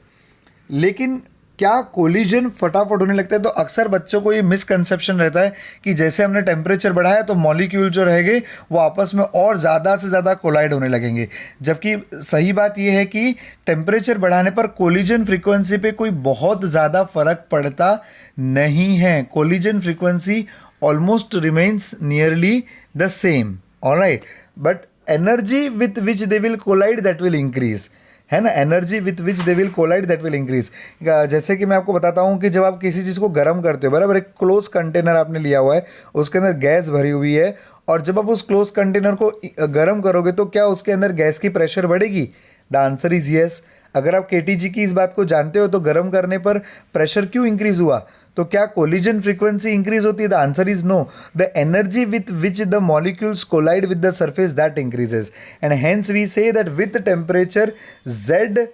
लेकिन क्या कोलिजन फटाफट होने लगता है? तो अक्सर बच्चों को ये मिसकंसेप्शन रहता है कि जैसे हमने टेम्परेचर बढ़ाया तो मॉलिक्यूल जो रहेंगे वो आपस में और ज़्यादा से ज़्यादा कोलाइड होने लगेंगे. जबकि सही बात ये है कि टेम्परेचर बढ़ाने पर कोलिजन फ्रीक्वेंसी पे कोई बहुत ज़्यादा फर्क पड़ता नहीं है. Collision frequency almost remains nearly the same, alright. But energy with which they will collide that will increase, है ना. Energy with which they will collide that will increase. जैसे कि मैं आपको बताता हूँ कि जब आप किसी चीज़ को गर्म करते हो, बराबर, एक क्लोज कंटेनर आपने लिया हुआ है, उसके अंदर गैस भरी हुई है, और जब आप उस क्लोज कंटेनर को गर्म करोगे तो क्या उसके अंदर गैस की प्रेशर बढ़ेगी? The answer is yes. अगर आप केटीजी की इस बात को जानते हो तो गर्म करने पर प्रेशर क्यों इंक्रीज हुआ? तो क्या कोलिजन फ्रीक्वेंसी इंक्रीज होती है? The answer is no. The energy with which the molecules collide with the surface that increases. And hence we say that with temperature Z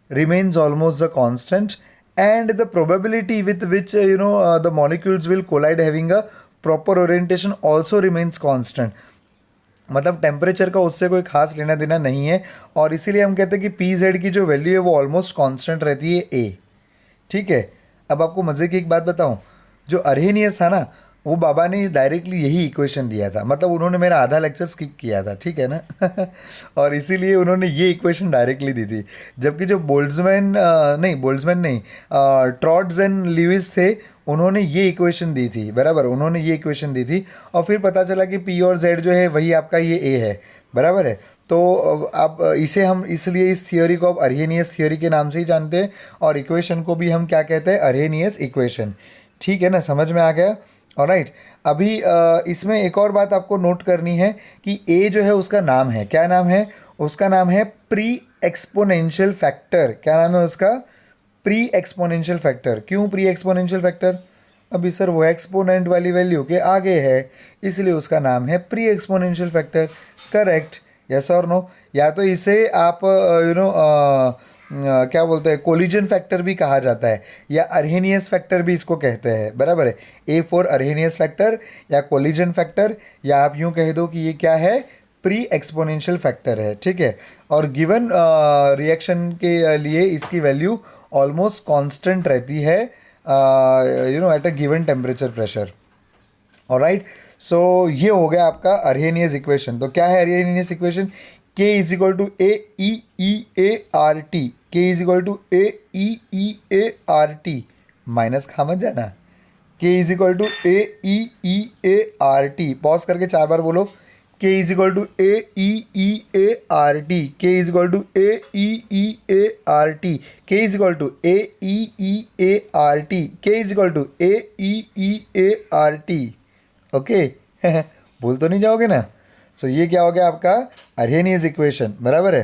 remains almost the constant, and the probability with which the molecules will collide having a proper orientation also remains constant. मतलब टेम्परेचर का उससे कोई खास लेना देना नहीं है, और इसीलिए हम कहते हैं कि पी जेड की जो वैल्यू है वो ऑलमोस्ट कांस्टेंट रहती है ए, ठीक है. अब आपको मज़े की एक बात बताऊं, जो अर्हेनियस था ना, वो बाबा ने डायरेक्टली यही इक्वेशन दिया था. मतलब उन्होंने मेरा आधा लेक्चर स्किप किया था, ठीक है ना. और इसीलिए उन्होंने ये इक्वेशन डायरेक्टली दी थी. जबकि जो बोल्ट्जमैन नहीं, ट्रॉट्स एंड ल्यूइस थे, उन्होंने ये इक्वेशन दी थी, बराबर, उन्होंने ये इक्वेशन दी थी. और फिर पता चला कि पी और जेड जो है वही आपका ये ए है, बराबर है. तो अब इसे हम इसलिए इस थियोरी को अब अर्हेनियस थियोरी के नाम से ही जानते हैं, और इक्वेशन को भी हम क्या कहते हैं? अर्हेनियस इक्वेशन. ठीक है ना, समझ में आ गया? ऑलराइट. अभी इसमें एक और बात आपको नोट करनी है कि ए जो है उसका नाम है, क्या नाम है उसका? नाम है प्री एक्सपोनेंशियल फैक्टर. क्या नाम है उसका? Pre exponential factor. क्यों प्री एक्सपोनेंशियल फैक्टर? अभी सर वो एक्सपोनेंट वाली वैल्यू के आगे है, इसलिए उसका नाम है pre exponential factor. Correct, yes और नो? या तो इसे आप क्या बोलते हैं, कोलिजन फैक्टर भी कहा जाता है, या अर्हेनियस फैक्टर भी इसको कहते हैं, बराबर है. ए फॉर अर्हेनियस फैक्टर या कोलिजन फैक्टर, या आप यूँ कह दो कि ये क्या है? प्री एक्सपोनेंशियल फैक्टर है, ठीक है. और गिवन रिएक्शन के लिए इसकी वैल्यू ऑलमोस्ट कांस्टेंट रहती है at a given temperature pressure. Alright. So ये हो गया आपका अर्हेनियस इक्वेशन. तो क्या है Arrhenius equation? K is equal to A E E A R T. K is equal to A E E A R T. Minus खा मत जाना. K is equal to A E E A R T. Pause करके 4 बार बोलो. K is equal to A E E A R T. K is equal to A E E A R T. K is equal to A E E A R T. K is equal to A E E A R T. Okay, भूल तो नहीं जाओगे ना? सो ये क्या हो गया आपका? अर्हेनियस इक्वेशन, बराबर है.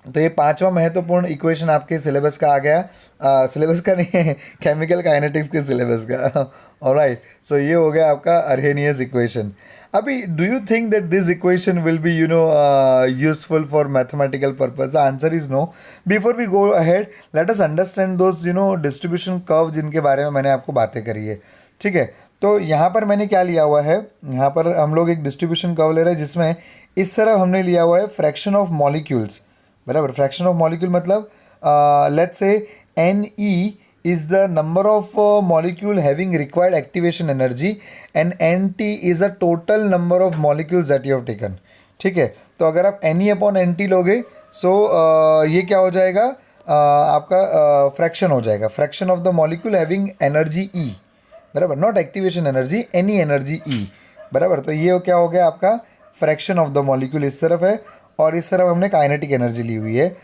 तो ये 5वां महत्वपूर्ण इक्वेशन आपके सिलेबस का आ गया. सिलेबस का नहीं है, केमिकल काइनेटिक्स के सिलेबस का। ऑलराइट, सो ये हो गया आपका अर्हेनियस इक्वेशन। अभी do you think that this equation will be useful for mathematical purpose? The answer is no. Before we go ahead, let us understand those distribution curve जिनके बारे में मैंने आपको बातें करी है। ठीक है, तो यहाँ पर मैंने क्या लिया हुआ है, यहाँ पर हम लोग एक डिस्ट्रीब्यूशन कर्व ले रहे हैं जिसमें इस तरफ हमने लिया हुआ है फ्रैक्शन ऑफ मॉलिक्यूल्स, बराबर। फ्रैक्शन ऑफ मॉलिक्यूल मतलब let's say N E is the number of molecule having required activation energy and nt is a total number of molecules that you have taken। ठीक है, तो अगर आप N E upon N T लोगे सो ये क्या हो जाएगा, आपका फ्रैक्शन हो जाएगा, fraction of the molecule having energy E, बराबर, not activation energy, any energy E, बराबर। तो ये क्या हो गया आपका फ्रैक्शन ऑफ द मॉलिक्यूल इस तरफ है, और इस तरफ हमने काइनेटिक एनर्जी ली हुई है।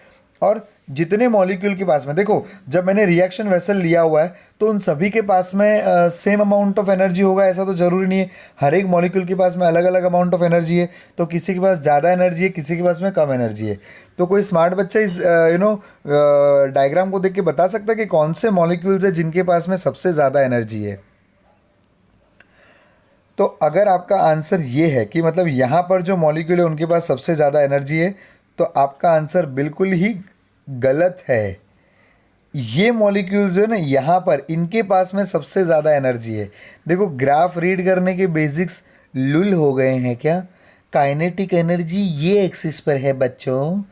और जितने मॉलिक्यूल के पास में, देखो जब मैंने रिएक्शन वेसल लिया हुआ है तो उन सभी के पास में सेम अमाउंट ऑफ एनर्जी होगा ऐसा तो ज़रूरी नहीं है। हर एक मॉलिक्यूल के पास में अलग अलग अमाउंट ऑफ एनर्जी है, तो किसी के पास ज़्यादा एनर्जी है, किसी के पास में कम एनर्जी है। तो कोई स्मार्ट बच्चा इस डायग्राम को देख के बता सकता है कि कौन से मॉलिक्यूल्स है जिनके पास में सबसे ज़्यादा एनर्जी है? तो अगर आपका आंसर ये है कि मतलब यहाँ पर जो मॉलिक्यूल है उनके पास सबसे ज़्यादा एनर्जी है, तो आपका आंसर बिल्कुल ही गलत है। ये मॉलिक्यूल्स है ना यहाँ पर, इनके पास में सबसे ज़्यादा एनर्जी है। देखो ग्राफ रीड करने के बेसिक्स लुल हो गए हैं क्या? काइनेटिक एनर्जी ये एक्सिस पर है बच्चों,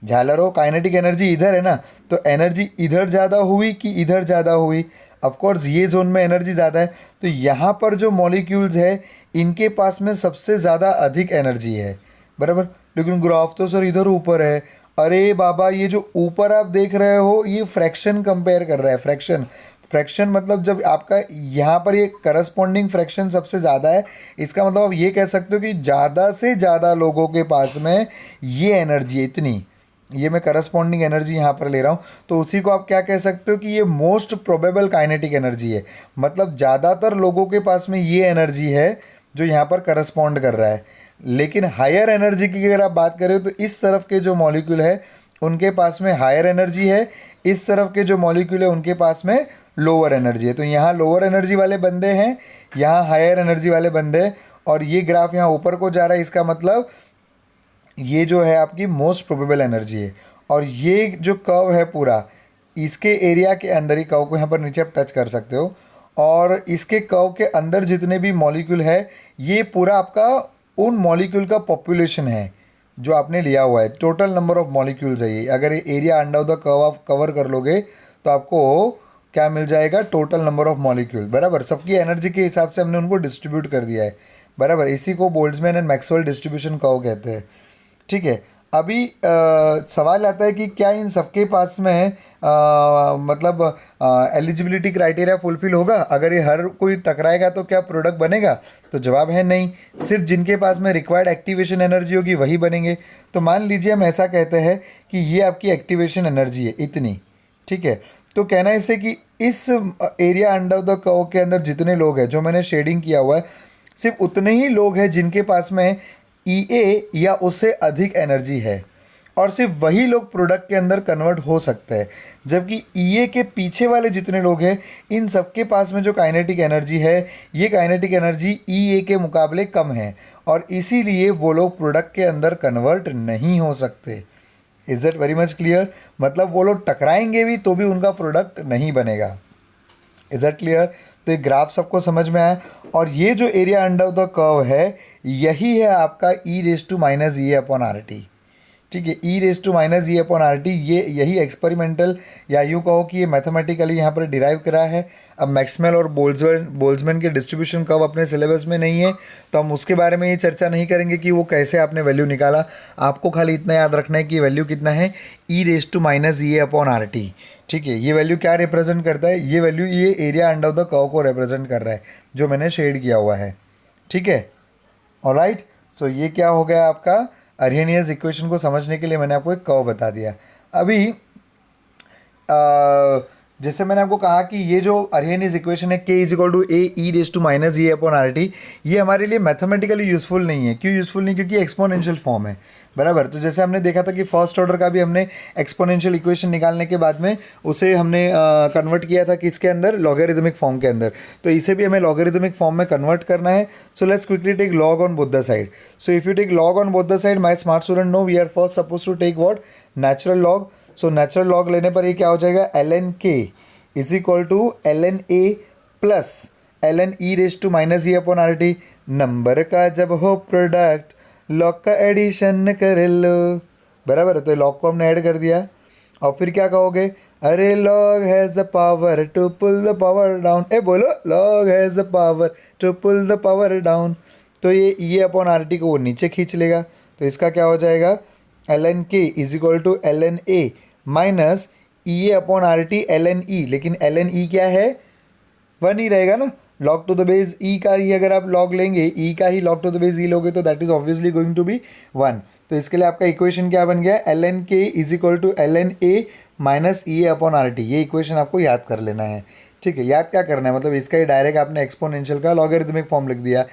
झालरों, काइनेटिक एनर्जी इधर है ना, तो एनर्जी इधर ज़्यादा हुई कि इधर ज़्यादा हुई? ऑफ कोर्स ये जोन में एनर्जी ज़्यादा है, तो यहाँ पर जो मॉलिक्यूल्स है इनके पास में सबसे ज़्यादा अधिक एनर्जी है, बराबर। लेकिन ग्राफ तो सर इधर ऊपर है। अरे बाबा, ये जो ऊपर आप देख रहे हो ये फ्रैक्शन कंपेयर कर रहा है, फ्रैक्शन। फ्रैक्शन मतलब जब आपका यहाँ पर ये करस्पॉन्डिंग फ्रैक्शन सबसे ज़्यादा है, इसका मतलब आप ये कह सकते हो कि ज़्यादा से ज़्यादा लोगों के पास में ये एनर्जी है, इतनी। ये मैं करस्पॉन्डिंग एनर्जी यहाँ पर ले रहा हूँ, तो उसी को आप क्या कह सकते हो कि ये मोस्ट प्रोबेबल काइनेटिक एनर्जी है। मतलब ज़्यादातर लोगों के पास में ये एनर्जी है जो यहाँ पर करस्पॉन्ड कर रहा है। लेकिन हायर एनर्जी की अगर आप बात करें तो इस तरफ के जो मॉलिक्यूल है उनके पास में हायर एनर्जी है, इस तरफ के जो मॉलिक्यूल है उनके पास में लोअर एनर्जी है। तो यहाँ लोअर एनर्जी वाले बंदे हैं, यहाँ हायर एनर्जी वाले बंदे हैं, और ये ग्राफ यहाँ ऊपर को जा रहा है, इसका मतलब ये जो है आपकी मोस्ट प्रोबेबल एनर्जी है। और ये जो कर्व है पूरा, इसके एरिया के अंदर ही कर्व को यहाँ पर नीचे आप टच कर सकते हो, और इसके कर्व के अंदर जितने भी मॉलिक्यूल है ये पूरा आपका उन मॉलिक्यूल का पॉपुलेशन है जो आपने लिया हुआ है। टोटल नंबर ऑफ मॉलिक्यूल्स है ये। अगर ये एरिया अंडर द कर्व आप कवर कर लोगे तो आपको क्या मिल जाएगा? टोटल नंबर ऑफ मॉलिक्यूल, बराबर। सबकी एनर्जी के हिसाब से हमने उनको डिस्ट्रीब्यूट कर दिया है, बराबर। इसी को Boltzmann and Maxwell distribution curve कहते हैं। ठीक है, अभी सवाल आता है कि क्या इन सबके पास में मतलब एलिजिबिलिटी क्राइटेरिया फुलफिल होगा? अगर ये हर कोई टकराएगा तो क्या प्रोडक्ट बनेगा? तो जवाब है नहीं, सिर्फ जिनके पास में रिक्वायर्ड एक्टिवेशन एनर्जी होगी वही बनेंगे। तो मान लीजिए हम ऐसा कहते हैं कि ये आपकी एक्टिवेशन एनर्जी है इतनी, ठीक है। तो कहना है इससे कि इस एरिया अंडर द कर्व के अंदर जितने लोग हैं, जो मैंने शेडिंग किया हुआ है, सिर्फ उतने ही लोग हैं जिनके पास में ई ए या उससे अधिक एनर्जी है, और सिर्फ वही लोग प्रोडक्ट के अंदर कन्वर्ट हो सकते हैं। जबकि ई ए के पीछे वाले जितने लोग हैं इन सबके पास में जो काइनेटिक एनर्जी है, ये काइनेटिक एनर्जी ई ए के मुकाबले कम है, और इसीलिए वो लोग प्रोडक्ट के अंदर कन्वर्ट नहीं हो सकते। Is it very much clear? मतलब वो लोग टकराएंगे भी तो भी उनका प्रोडक्ट नहीं बनेगा। Is it clear? तो ये ग्राफ सबको समझ में आया। और ये जो एरिया अंडर द कर्व है यही है आपका E raise to minus E upon R T. ठीक है, E raise to minus E upon R T, ये यही एक्सपेरिमेंटल या यूँ कहो कि ये मैथमेटिकली यहाँ पर डिराइव करा है। अब मैक्सवेल और बोल्ट्जमैन के डिस्ट्रीब्यूशन कर्व अपने सिलेबस में नहीं है, तो हम उसके बारे में ये चर्चा नहीं करेंगे कि वो कैसे आपने वैल्यू निकाला। आपको खाली इतना याद रखना है कि वैल्यू कितना है, E raise to minus E upon R T. ठीक है, ये वैल्यू क्या रिप्रेजेंट करता है? ये वैल्यू ये एरिया अंडर द कर्व को रिप्रेजेंट कर रहा है जो मैंने शेड किया हुआ है। ठीक है, ऑलराइट। सो ये क्या हो गया आपका अर्हेनियस इक्वेशन को समझने के लिए मैंने आपको एक कर्व बता दिया। अभी जैसे मैंने आपको कहा कि ये जो अरहियनीज इक्वेशन है k is equal to A E raise to minus A upon R T, ये हमारे लिए मैथमेटिकली यूजफुल नहीं है। क्यों यूजफुल नहीं? क्योंकि एक्सपोनेंशियल फॉर्म है, बराबर। तो जैसे हमने देखा था कि फर्स्ट ऑर्डर का भी हमने एक्सपोनेंशियल इक्वेशन निकालने के बाद में उसे हमने कन्वर्ट किया था किसके अंदर, लॉगरिदमिक फॉर्म के अंदर। तो इसे भी हमें लॉगरिदमिक फॉर्म में कन्वर्ट करना है। So let's quickly take log on both the side. So if you take log on both the side, my smart student know we are first suppose to take what, natural log. So natural log लेने पर ये क्या हो जाएगा, ln k is equal to ln a plus ln e raise to minus e upon R T. Number का जब हो प्रोडक्ट लॉग का एडिशन कर लो, बराबर। तो लॉग को हमने ऐड कर दिया और फिर क्या कहोगे, अरे log has the power to pull the power down. ए बोलो, log has the power to pull the power down. तो ये e अपॉन आर टी को वो नीचे खींच लेगा। तो इसका क्या हो जाएगा, ln k is equal to ln a minus E upon R T ln e। लेकिन ln e क्या है, 1 ही रहेगा ना। Log to the base E का ही अगर आप लॉग लेंगे, ई का ही log to the base E लोगे तो that is obviously going to be 1। तो इसके लिए आपका इक्वेशन क्या बन गया, ln k is equal to ln a minus E upon R T. ये इक्वेशन आपको याद कर लेना है, ठीक है। याद क्या करना है, मतलब इसका ही डायरेक्ट आपने एक्सपोनेंशियल का लॉगरिथमिक फॉर्म लिख दिया,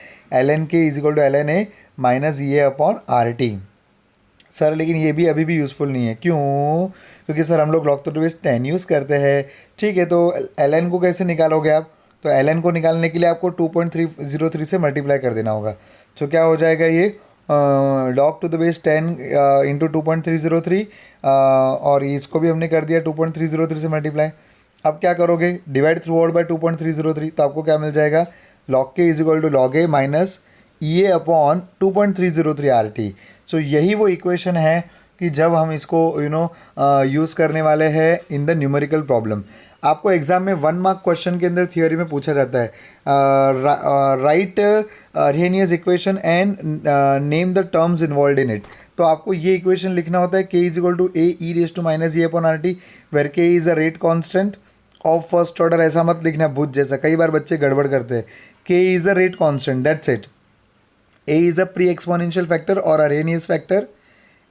ln k is equal to ln a minus E upon R T. Sir लेकिन ये भी अभी भी यूज़फुल नहीं है, क्यों? क्योंकि सर हम लोग log to the base 10 use करते हैं, ठीक है। तो ln को कैसे निकालोगे आप, तो ln को निकालने के लिए आपको 2.303 से मल्टीप्लाई कर देना होगा। तो क्या हो जाएगा ये, log to the base 10 into 2.303, और इसको भी हमने कर दिया 2.303 से मल्टीप्लाई। अब क्या करोगे, डिवाइड थ्रू आउट बाय 2.303, तो आपको क्या मिल जाएगा, log K is equal to log A minus E upon 2.303 R T. So यही वो इक्वेशन है कि जब हम इसको यूज़ करने वाले हैं इन द न्यूमेरिकल प्रॉब्लम। आपको एग्जाम में 1 मार्क क्वेश्चन के अंदर थियोरी में पूछा जाता है, write Arrhenius equation and name the terms involve in it. तो आपको ये इक्वेशन लिखना होता है, k is equal to A E raise to minus E upon R T, where K is a rate constant of first order. ऐसा मत लिखना भूत जैसा, कई बार बच्चे गड़बड़ करते हैं। k is a rate constant, that's it. A is a pre-exponential factor or Arrhenius factor,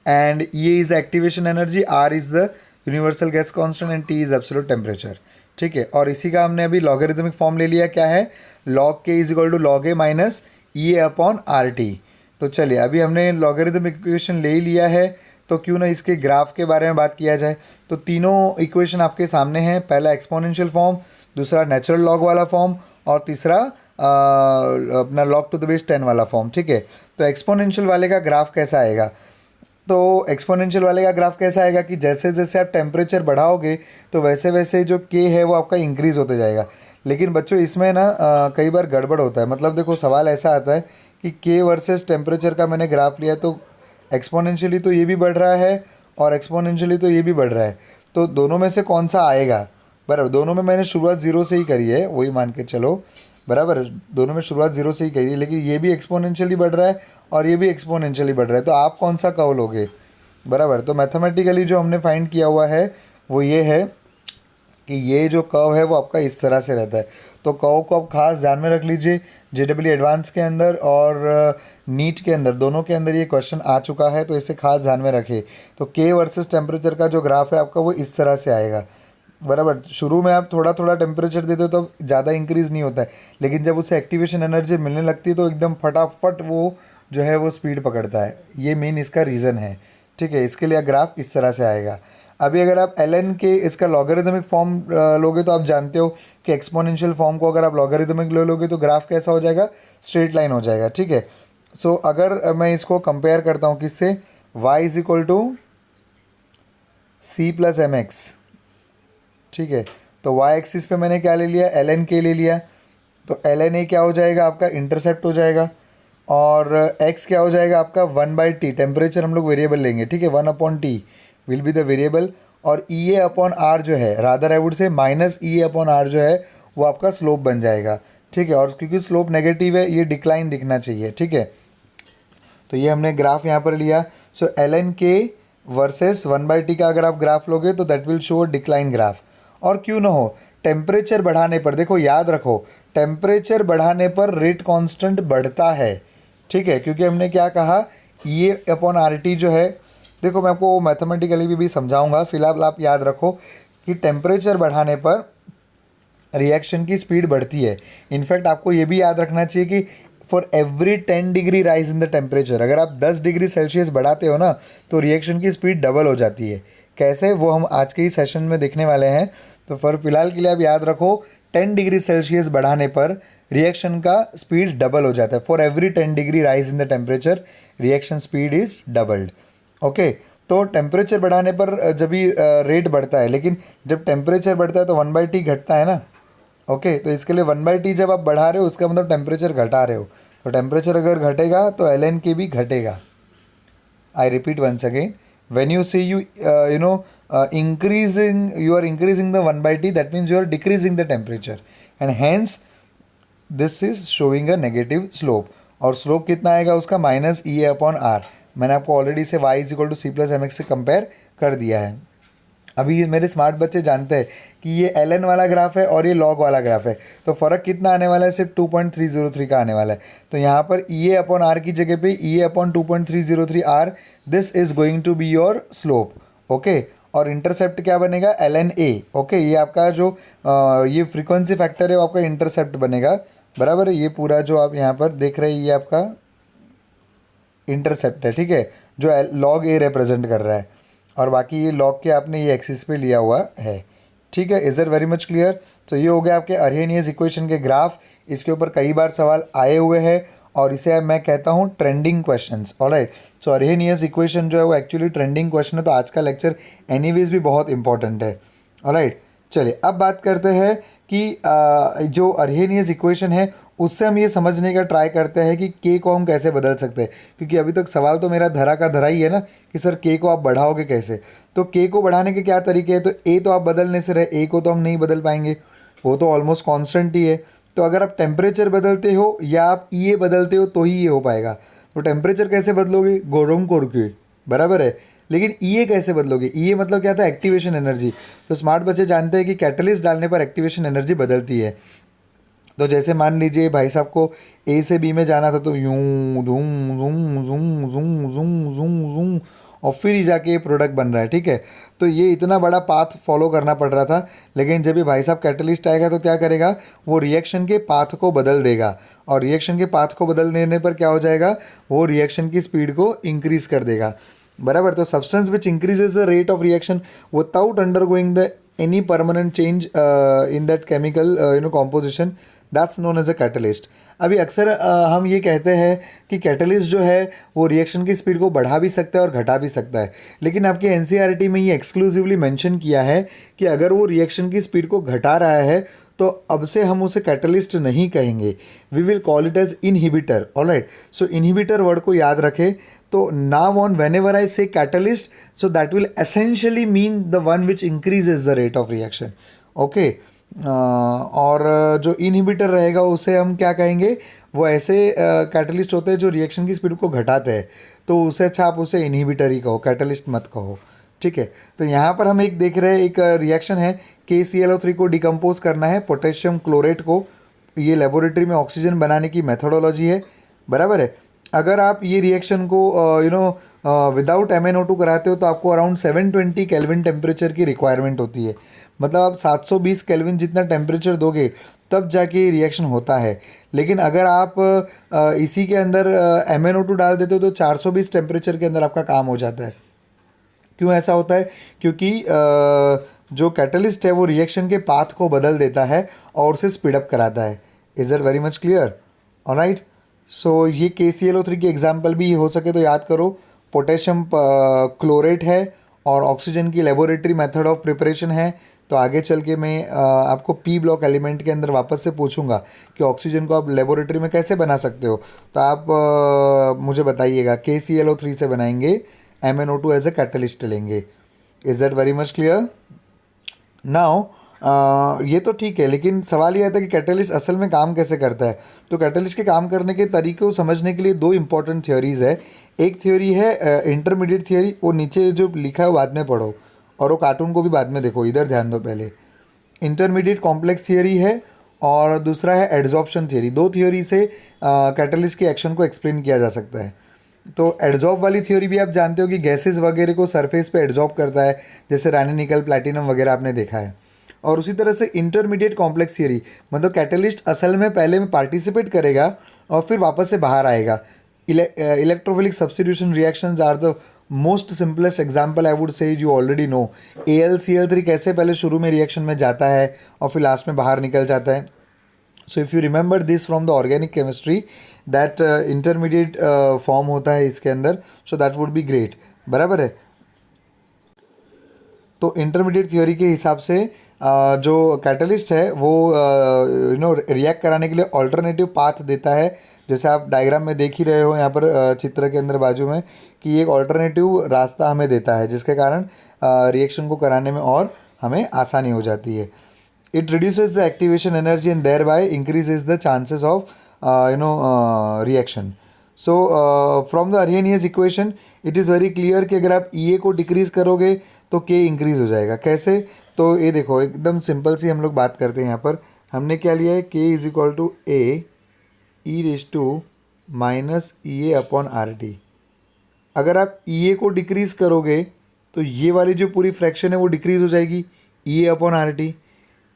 and E is activation energy, R is the universal gas constant and T is absolute temperature, ठीक है। और इसी का हमने अभी लॉगरिथमिक फॉर्म ले लिया, क्या है, log k is equal to log a minus E upon R T. तो चलिए अभी हमने लॉगरिथमिक इक्वेशन ले लिया है, तो क्यों ना इसके ग्राफ के बारे में बात किया जाए। तो तीनों इक्वेशन आपके सामने हैं, पहला एक्सपोनेंशियल फॉर्म, दूसरा नेचुरल लॉग वाला फॉर्म, और तीसरा अपना लॉग टू द बेस 10 वाला फॉर्म, ठीक है। तो एक्सपोनेंशियल वाले का ग्राफ कैसा आएगा, तो एक्सपोनेंशियल वाले का ग्राफ कैसा आएगा कि जैसे जैसे आप टेम्परेचर बढ़ाओगे तो वैसे वैसे जो के है वो आपका इंक्रीज़ होते जाएगा। लेकिन बच्चों इसमें ना कई बार गड़बड़ होता है। मतलब देखो सवाल ऐसा आता है कि के वर्सेस टेम्परेचर का मैंने ग्राफ लिया, तो एक्सपोनेंशियली तो ये भी बढ़ रहा है और एक्सपोनेंशियली तो ये भी बढ़ रहा है, तो दोनों में से कौन सा आएगा, बराबर। दोनों में मैंने शुरुआत ज़ीरो से ही करी है, वही मान के चलो, बराबर। दोनों में शुरुआत ज़ीरो से ही करी है, लेकिन ये भी एक्सपोनेंशियली बढ़ रहा है और ये भी एक्सपोनेंशियली बढ़ रहा है, तो आप कौन सा कर्व लोगे, बराबर। तो मैथमेटिकली जो हमने फाइंड किया हुआ है वो ये है कि ये जो कर्व है वो आपका इस तरह से रहता है। तो कर्व को आप खास ध्यान में रख लीजिए, JEE एडवांस के अंदर और नीट के अंदर, दोनों के अंदर ये क्वेश्चन आ चुका है, तो इसे खास ध्यान में रखें। तो के वर्सेस टेम्परेचर का जो ग्राफ है आपका वो इस तरह से आएगा, बराबर। शुरू में आप थोड़ा थोड़ा टेम्परेचर देते हो तो ज़्यादा इंक्रीज़ नहीं होता है, लेकिन जब उसे एक्टिवेशन एनर्जी मिलने लगती है तो एकदम फटाफट वो जो है वो स्पीड पकड़ता है। ये मेन इसका रीज़न है, ठीक है। इसके लिए ग्राफ इस तरह से आएगा। अभी अगर आप ln के इसका लॉगरिथमिक फॉर्म लोगे तो आप जानते हो कि एक्सपोनेंशियल फॉर्म को अगर आप लॉगरिथमिक ले लोगे तो ग्राफ कैसा हो जाएगा, स्ट्रेट लाइन हो जाएगा, ठीक है। सो अगर मैं इसको कंपेयर करता हूँ किससे, y is equal to C plus M X, ठीक है। तो y एक्सिस पे मैंने क्या ले लिया, ln k ले लिया, तो ln a क्या हो जाएगा आपका, इंटरसेप्ट हो जाएगा, और x क्या हो जाएगा आपका 1/t, टेम्परेचर हम लोग वेरिएबल लेंगे, ठीक है, 1/t will be the variable, और ई ए अपॉन आर जो है, rather I would say minus E A upon R जो है वो आपका स्लोप बन जाएगा, ठीक है। और क्योंकि स्लोप नेगेटिव है ये डिक्लाइन दिखना चाहिए, ठीक है। तो ये हमने ग्राफ यहाँ पर लिया। सो ln k वर्सेस 1/t का अगर आप ग्राफ लोगे तो that will show decline graph. और क्यों ना हो, टेम्परेचर बढ़ाने पर, देखो याद रखो, टेम्परेचर बढ़ाने पर रेट कांस्टेंट बढ़ता है, ठीक है। क्योंकि हमने क्या कहा, ई ए अपॉन आर टी जो है, देखो मैं आपको मैथमेटिकली भी समझाऊंगा, फिलहाल आप याद रखो कि टेम्परेचर बढ़ाने पर रिएक्शन की स्पीड बढ़ती है। इनफैक्ट आपको ये भी याद रखना चाहिए कि for every 10 degree rise in the temperature, अगर आप 10 डिग्री सेल्सियस बढ़ाते हो ना तो रिएक्शन की स्पीड डबल हो जाती है। कैसे, वो हम आज के ही सेशन में देखने वाले हैं। तो फॉर फिलहाल के लिए आप याद रखो, 10 डिग्री सेल्सियस बढ़ाने पर रिएक्शन का स्पीड डबल हो जाता है। For every 10 degree rise in the temperature reaction speed is doubled. Okay, तो टेम्परेचर बढ़ाने पर जब भी रेट बढ़ता है, लेकिन जब टेम्परेचर बढ़ता है तो 1/T घटता है ना। ओके, तो इसके लिए 1/T जब आप बढ़ा रहे हो उसका मतलब टेम्परेचर घटा रहे हो। तो टेम्परेचर अगर घटेगा तो एल के भी घटेगा। I repeat once again, when you see you are increasing the 1/T, that means you are decreasing the temperature, and hence this is showing a negative slope। और स्लोप कितना आएगा उसका, -EA/R। मैंने आपको ऑलरेडी से y = C+mx से कंपेयर कर दिया है। अभी ये मेरे स्मार्ट बच्चे जानते हैं कि ये ln वाला ग्राफ है और ये log वाला ग्राफ है, तो फ़र्क कितना आने वाला है, सिर्फ 2.303 का आने वाला है। तो यहाँ पर EA/R की जगह पे EA/2.303R, this is going to be your slope. Okay, और इंटरसेप्ट क्या बनेगा, ln A। ओके, ये आपका जो ये फ्रीक्वेंसी फैक्टर है वो आपका इंटरसेप्ट बनेगा, बराबर है। ये पूरा जो आप यहाँ पर देख रहे हैं ये आपका इंटरसेप्ट है, ठीक है, जो log A रिप्रेजेंट कर रहा है, और बाकी ये लॉग के आपने ये एक्सिस पे लिया हुआ है, ठीक है। Is it very much clear. तो ये हो गया आपके अर्हेनियस इक्वेशन के ग्राफ। इसके ऊपर कई बार सवाल आए हुए हैं और इसे मैं कहता हूँ ट्रेंडिंग क्वेश्चंस। ऑलराइट, सो अर्हेनियस इक्वेशन जो है वो एक्चुअली ट्रेंडिंग क्वेश्चन है, तो आज का लेक्चर एनीवेज भी बहुत इंपॉर्टेंट है। ऑलराइट, चलिए अब बात करते हैं कि जो अर्हेनियस इक्वेशन है उससे हम ये समझने का ट्राई करते हैं कि के को हम कैसे बदल सकते हैं, क्योंकि अभी तक सवाल तो मेरा धरा का धरा ही है ना कि सर के को आप बढ़ाओगे कैसे। तो के को बढ़ाने के क्या तरीके हैं, तो ए तो आप बदलने से रहे, ए को तो हम नहीं बदल पाएंगे, वो तो ऑलमोस्ट कांस्टेंट ही है। तो अगर आप टेम्परेचर बदलते हो या आप ई बदलते हो तो ही ये हो पाएगा। तो टेम्परेचर कैसे बदलोगे, गरम करके, बराबर है। लेकिन ई कैसे बदलोगे, ई मतलब क्या था, एक्टिवेशन एनर्जी। तो स्मार्ट बच्चे जानते हैं कि कैटलिस्ट डालने पर एक्टिवेशन एनर्जी बदलती है। तो जैसे मान लीजिए भाई साहब को ए से बी में जाना था, तो यूं zoom zoom zoom zoom zoom zoom zoom, और फिर ही जाके ये प्रोडक्ट बन रहा है, ठीक है। तो ये इतना बड़ा पाथ फॉलो करना पड़ रहा था, लेकिन जब ये भाई साहब कैटलिस्ट आएगा तो क्या करेगा, वो रिएक्शन के पाथ को बदल देगा, और रिएक्शन के पाथ को बदल देने पर क्या हो जाएगा, वो रिएक्शन की स्पीड को इंक्रीज कर देगा, बराबर। तो substance which increases the rate of reaction without undergoing the any permanent change in that chemical composition, that's known as a catalyst। अभी अक्सर हम ये कहते हैं कि कैटलिस्ट जो है वो रिएक्शन की स्पीड को बढ़ा भी सकता है और घटा भी सकता है, लेकिन आपके एनसीईआरटी में ये एक्सक्लूसिवली मेंशन किया है कि अगर वो रिएक्शन की स्पीड को घटा रहा है तो अब से हम उसे कैटलिस्ट नहीं कहेंगे, we will call it as inhibitor. Alright, so inhibitor word को याद रखें। तो now on whenever I say catalyst, so that will essentially mean the one which increases the rate of reaction। Okay, और जो इनहिबिटर रहेगा उसे हम क्या कहेंगे, वो ऐसे कैटलिस्ट होते हैं जो रिएक्शन की स्पीड को घटाते हैं, तो उसे अच्छा आप उसे इनहिबिटर ही कहो, कैटलिस्ट मत कहो, ठीक है। तो यहाँ पर हम एक देख रहे हैं, एक रिएक्शन है, KClO3 को डिकम्पोज करना है पोटेशियम क्लोरेट को। ये लेबोरेटरी में ऑक्सीजन बनाने की मेथोडोलॉजी है, बराबर है। अगर आप ये रिएक्शन को विदाउट MnO2 कराते हो तो आपको अराउंड 720 केल्विन टेम्परेचर की रिक्वायरमेंट होती है, मतलब आप 720 केल्विन जितना टेम्परेचर दोगे तब जाके रिएक्शन होता है। लेकिन अगर आप इसी के अंदर MnO2 डाल देते हो तो 420 टेम्परेचर के अंदर आपका काम हो जाता है। क्यों ऐसा होता है, क्योंकि जो कैटलिस्ट है वो रिएक्शन के पाथ को बदल देता है और उसे स्पीडअप कराता है। Is it very much clear. Alright, so ये KClO3 की एग्जाम्पल भी हो सके तो याद करो, पोटेशियम क्लोरेट है और ऑक्सीजन की लेबोरेटरी मेथड ऑफ प्रिपरेशन है। तो आगे चल के मैं आपको P ब्लॉक एलिमेंट के अंदर वापस से पूछूंगा कि ऑक्सीजन को आप लेबोरेटरी में कैसे बना सकते हो, तो आप मुझे बताइएगा। KClO3 से बनाएंगे, MnO2 एज ए कैटलिस्ट लेंगे। Is that very much clear. Now ये तो ठीक है, लेकिन सवाल ये आता है कि कैटलिस्ट असल में काम कैसे करता है। तो कैटलिस्ट के काम करने के तरीके को समझने के लिए दो इंपॉर्टेंट थ्योरीज है। एक थ्योरी है इंटरमीडिएट थ्योरी, वो नीचे जो लिखा है वो बाद में पढ़ो, और वो कार्टून को भी बाद में देखो, इधर ध्यान दो पहले। इंटरमीडिएट कॉम्प्लेक्स थियोरी है और दूसरा है एड्जॉर्प्शन थियोरी। दो थियोरी से कैटलिस्ट के एक्शन को एक्सप्लेन किया जा सकता है। तो एड्जॉर्ब वाली थ्योरी भी आप जानते हो कि गैसेस वगैरह को सरफेस पे एड्जॉर्ब करता है, जैसे रानी निकल प्लैटिनम वगैरह आपने देखा है। और उसी तरह से इंटरमीडिएट कॉम्प्लेक्स थियरी, मतलब कैटलिस्ट असल में पहले में पार्टिसिपेट करेगा और फिर वापस से बाहर आएगा। Electrophilic substitution reactions are the most simplest example I would say, you already know. AlCl3 कैसे पहले शुरू में रिएक्शन में जाता है और फिर लास्ट में बाहर निकल जाता है। So if you remember this from the organic chemistry that intermediate form होता है इसके अंदर, so that would be great, बराबर है। तो इंटरमीडिएट थ्योरी के हिसाब से जो कैटलिस्ट है वो रिएक्ट कराने के लिए ऑल्टरनेटिव पाथ देता है, जैसे आप डायग्राम में देख ही रहे हो यहाँ पर चित्र के अंदर बाजू में, कि एक ऑल्टरनेटिव रास्ता हमें देता है जिसके कारण रिएक्शन को कराने में और हमें आसानी हो जाती है। It reduces the activation energy and thereby increases the chances of reaction. So from the Arrhenius equation it is very clear कि अगर आप E को डिक्रीज करोगे तो K इंक्रीज हो जाएगा। कैसे? तो ये देखो एकदम सिंपल सी हम लोग बात करते हैं। यहाँ पर हमने क्या लिया है, K is equal to A e⁻⁻⁻RT। अगर आप E को डिक्रीज करोगे तो ये वाली जो पूरी फ्रैक्शन है वो डिक्रीज हो जाएगी E/RT,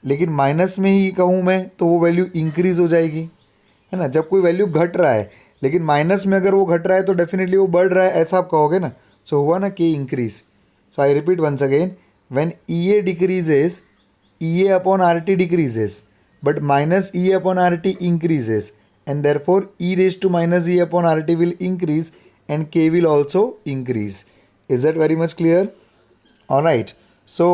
लेकिन माइनस में ही कहूँ मैं तो वो वैल्यू इंक्रीज हो जाएगी, है ना। जब कोई वैल्यू घट रहा है लेकिन माइनस में अगर वो घट रहा है तो डेफिनेटली वो बढ़ रहा है, ऐसा आप कहोगे ना। सो हुआ ना K increase. So I repeat once again, when EA decreases E/RT decreases but minus E/RT increases and therefore e⁻⁻⁻RT will increase and K will also increase. Is that very much clear? Alright. So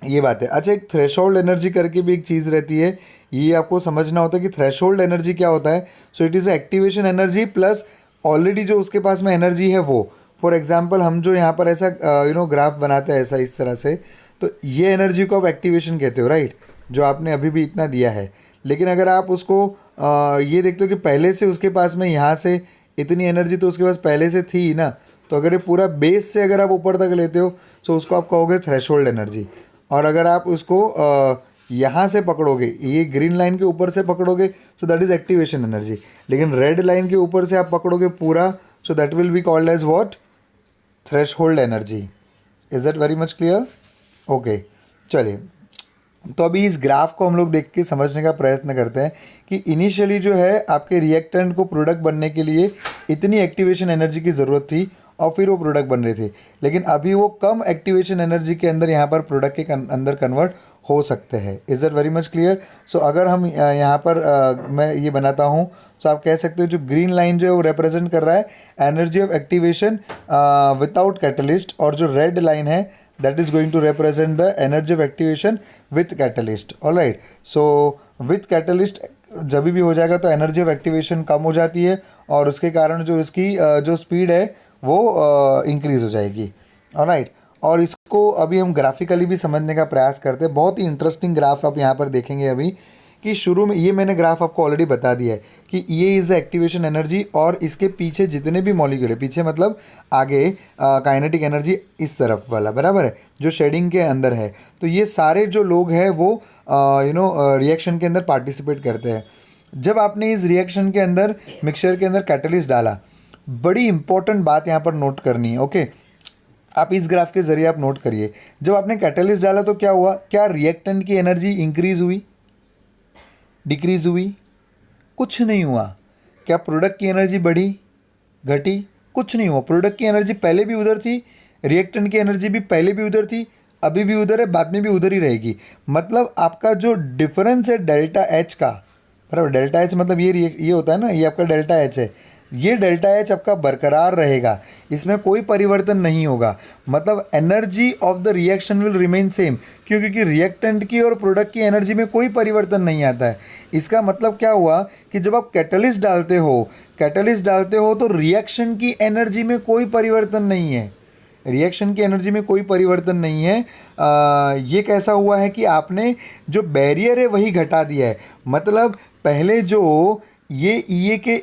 ये बात है। अच्छा, एक थ्रेशोल्ड एनर्जी करके भी एक चीज़ रहती है, ये आपको समझना होता है कि थ्रेशोल्ड एनर्जी क्या होता है। So it is activation energy plus already जो उसके पास में एनर्जी है वो। फॉर एग्जांपल हम जो यहाँ पर ऐसा ग्राफ बनाते हैं ऐसा इस तरह से, तो ये एनर्जी को आप एक्टिवेशन कहते हो, राइट, जो आपने अभी भी इतना दिया है। लेकिन अगर आप उसको ये देखते हो कि पहले से उसके पास में यहाँ से इतनी एनर्जी तो उसके पास पहले से थी ही ना, तो अगर ये पूरा बेस से अगर आप ऊपर तक लेते हो तो उसको आप कहोगे थ्रेशोल्ड एनर्जी। और अगर आप उसको यहाँ से पकड़ोगे, ये ग्रीन लाइन के ऊपर से पकड़ोगे, so that is activation energy. लेकिन रेड लाइन के ऊपर से आप पकड़ोगे पूरा, so that will be called as what, threshold energy. Is that very much clear? Okay, चलिए तो अभी इस ग्राफ को हम लोग देख के समझने का प्रयत्न करते हैं कि इनिशियली जो है आपके रिएक्टेंट को प्रोडक्ट बनने के लिए इतनी एक्टिवेशन एनर्जी की ज़रूरत थी और फिर वो प्रोडक्ट बन रहे थे, लेकिन अभी वो कम एक्टिवेशन एनर्जी के अंदर यहाँ पर प्रोडक्ट के अंदर कन्वर्ट हो सकते हैं। Is that very much clear? So अगर हम यहाँ पर मैं ये बनाता हूँ, सो आप कह सकते हो जो ग्रीन लाइन जो है वो रिप्रेजेंट कर रहा है energy of activation without catalyst, और जो रेड लाइन है that is going to represent the energy of activation with catalyst. all right, so with catalyst जब भी हो जाएगा तो एनर्जी ऑफ एक्टिवेशन कम हो जाती है और उसके कारण जो इसकी जो स्पीड है वो इंक्रीज हो जाएगी। all right, और इसको अभी हम ग्राफिकली भी समझने का प्रयास करते हैं। बहुत ही इंटरेस्टिंग ग्राफ आप यहाँ पर देखेंगे अभी कि शुरू में ये मैंने ग्राफ आपको ऑलरेडी बता दिया है कि ये इज़ द एक्टिवेशन एनर्जी, और इसके पीछे जितने भी मॉलिक्यूल है, पीछे मतलब आगे काइनेटिक एनर्जी इस तरफ वाला, बराबर है, जो शेडिंग के अंदर है। तो ये सारे जो लोग हैं वो रिएक्शन के अंदर पार्टिसिपेट करते हैं। जब आपने इस रिएक्शन के अंदर मिक्सचर के अंदर कैटलिस्ट डाला, बड़ी इंपॉर्टेंट बात यहाँ पर नोट करनी है। ओके, आप इस ग्राफ के ज़रिए आप नोट करिए, जब आपने कैटलिस्ट डाला तो क्या हुआ, क्या रिएक्टेंट की एनर्जी इंक्रीज हुई, डिक्रीज हुई? कुछ नहीं हुआ। क्या प्रोडक्ट की एनर्जी बढ़ी, घटी? कुछ नहीं हुआ। प्रोडक्ट की एनर्जी पहले भी उधर थी, रिएक्टेंट की एनर्जी भी पहले भी उधर थी, अभी भी उधर है, बाद में भी उधर ही रहेगी। मतलब आपका जो डिफरेंस है डेल्टा एच का, बराबर, डेल्टा एच मतलब ये होता है ना, ये आपका डेल्टा एच है, ये डेल्टा एच आपका बरकरार रहेगा, इसमें कोई परिवर्तन नहीं होगा। मतलब energy of the reaction will remain same, क्योंकि रिएक्टेंट की और प्रोडक्ट की एनर्जी में कोई परिवर्तन नहीं आता है। इसका मतलब क्या हुआ कि जब आप कैटलिस्ट डालते हो तो रिएक्शन की एनर्जी में कोई परिवर्तन नहीं है, रिएक्शन की एनर्जी में कोई परिवर्तन नहीं है। ये कैसा हुआ है कि आपने जो बैरियर है वही घटा दिया है। मतलब पहले जो ये के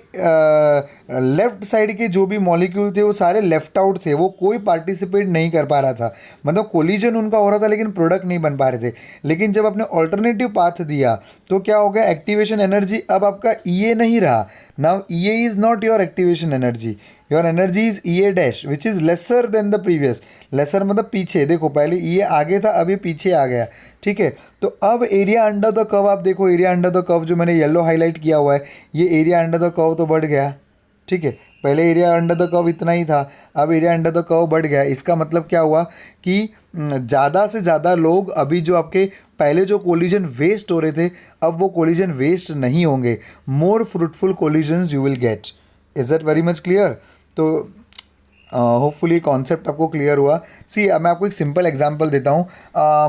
लेफ़्ट साइड के जो भी मॉलिक्यूल थे वो सारे लेफ्ट आउट थे, वो कोई पार्टिसिपेट नहीं कर पा रहा था, मतलब कोलिजन उनका हो रहा था लेकिन प्रोडक्ट नहीं बन पा रहे थे। लेकिन जब आपने ऑल्टरनेटिव पाथ दिया तो क्या हो गया, एक्टिवेशन एनर्जी अब आपका EA नहीं रहा। Now EA is not your activation energy, your energy is E A dash which is lesser than the previous. Lesser मतलब पीछे, देखो पहले ई ए आगे था, अब ये पीछे आ गया, ठीक है। तो अब एरिया अंडर द कर्व आप देखो, एरिया अंडर द कर्व जो मैंने येलो हाईलाइट किया हुआ है, ये एरिया अंडर द कर्व तो बढ़ गया, ठीक है। पहले एरिया अंडर द कर्व इतना ही था, अब एरिया अंडर द कर्व बढ़ गया। इसका मतलब क्या हुआ कि ज़्यादा से ज़्यादा लोग अभी जो आपके पहले जो कोलिजन वेस्ट हो रहे थे, अब वो कोलिजन वेस्ट नहीं होंगे। मोर fruitful collisions you will get. Is that very much clear? तो होपफुली कॉन्सेप्ट आपको क्लियर हुआ। सी मैं आपको एक सिंपल एग्जांपल देता हूँ।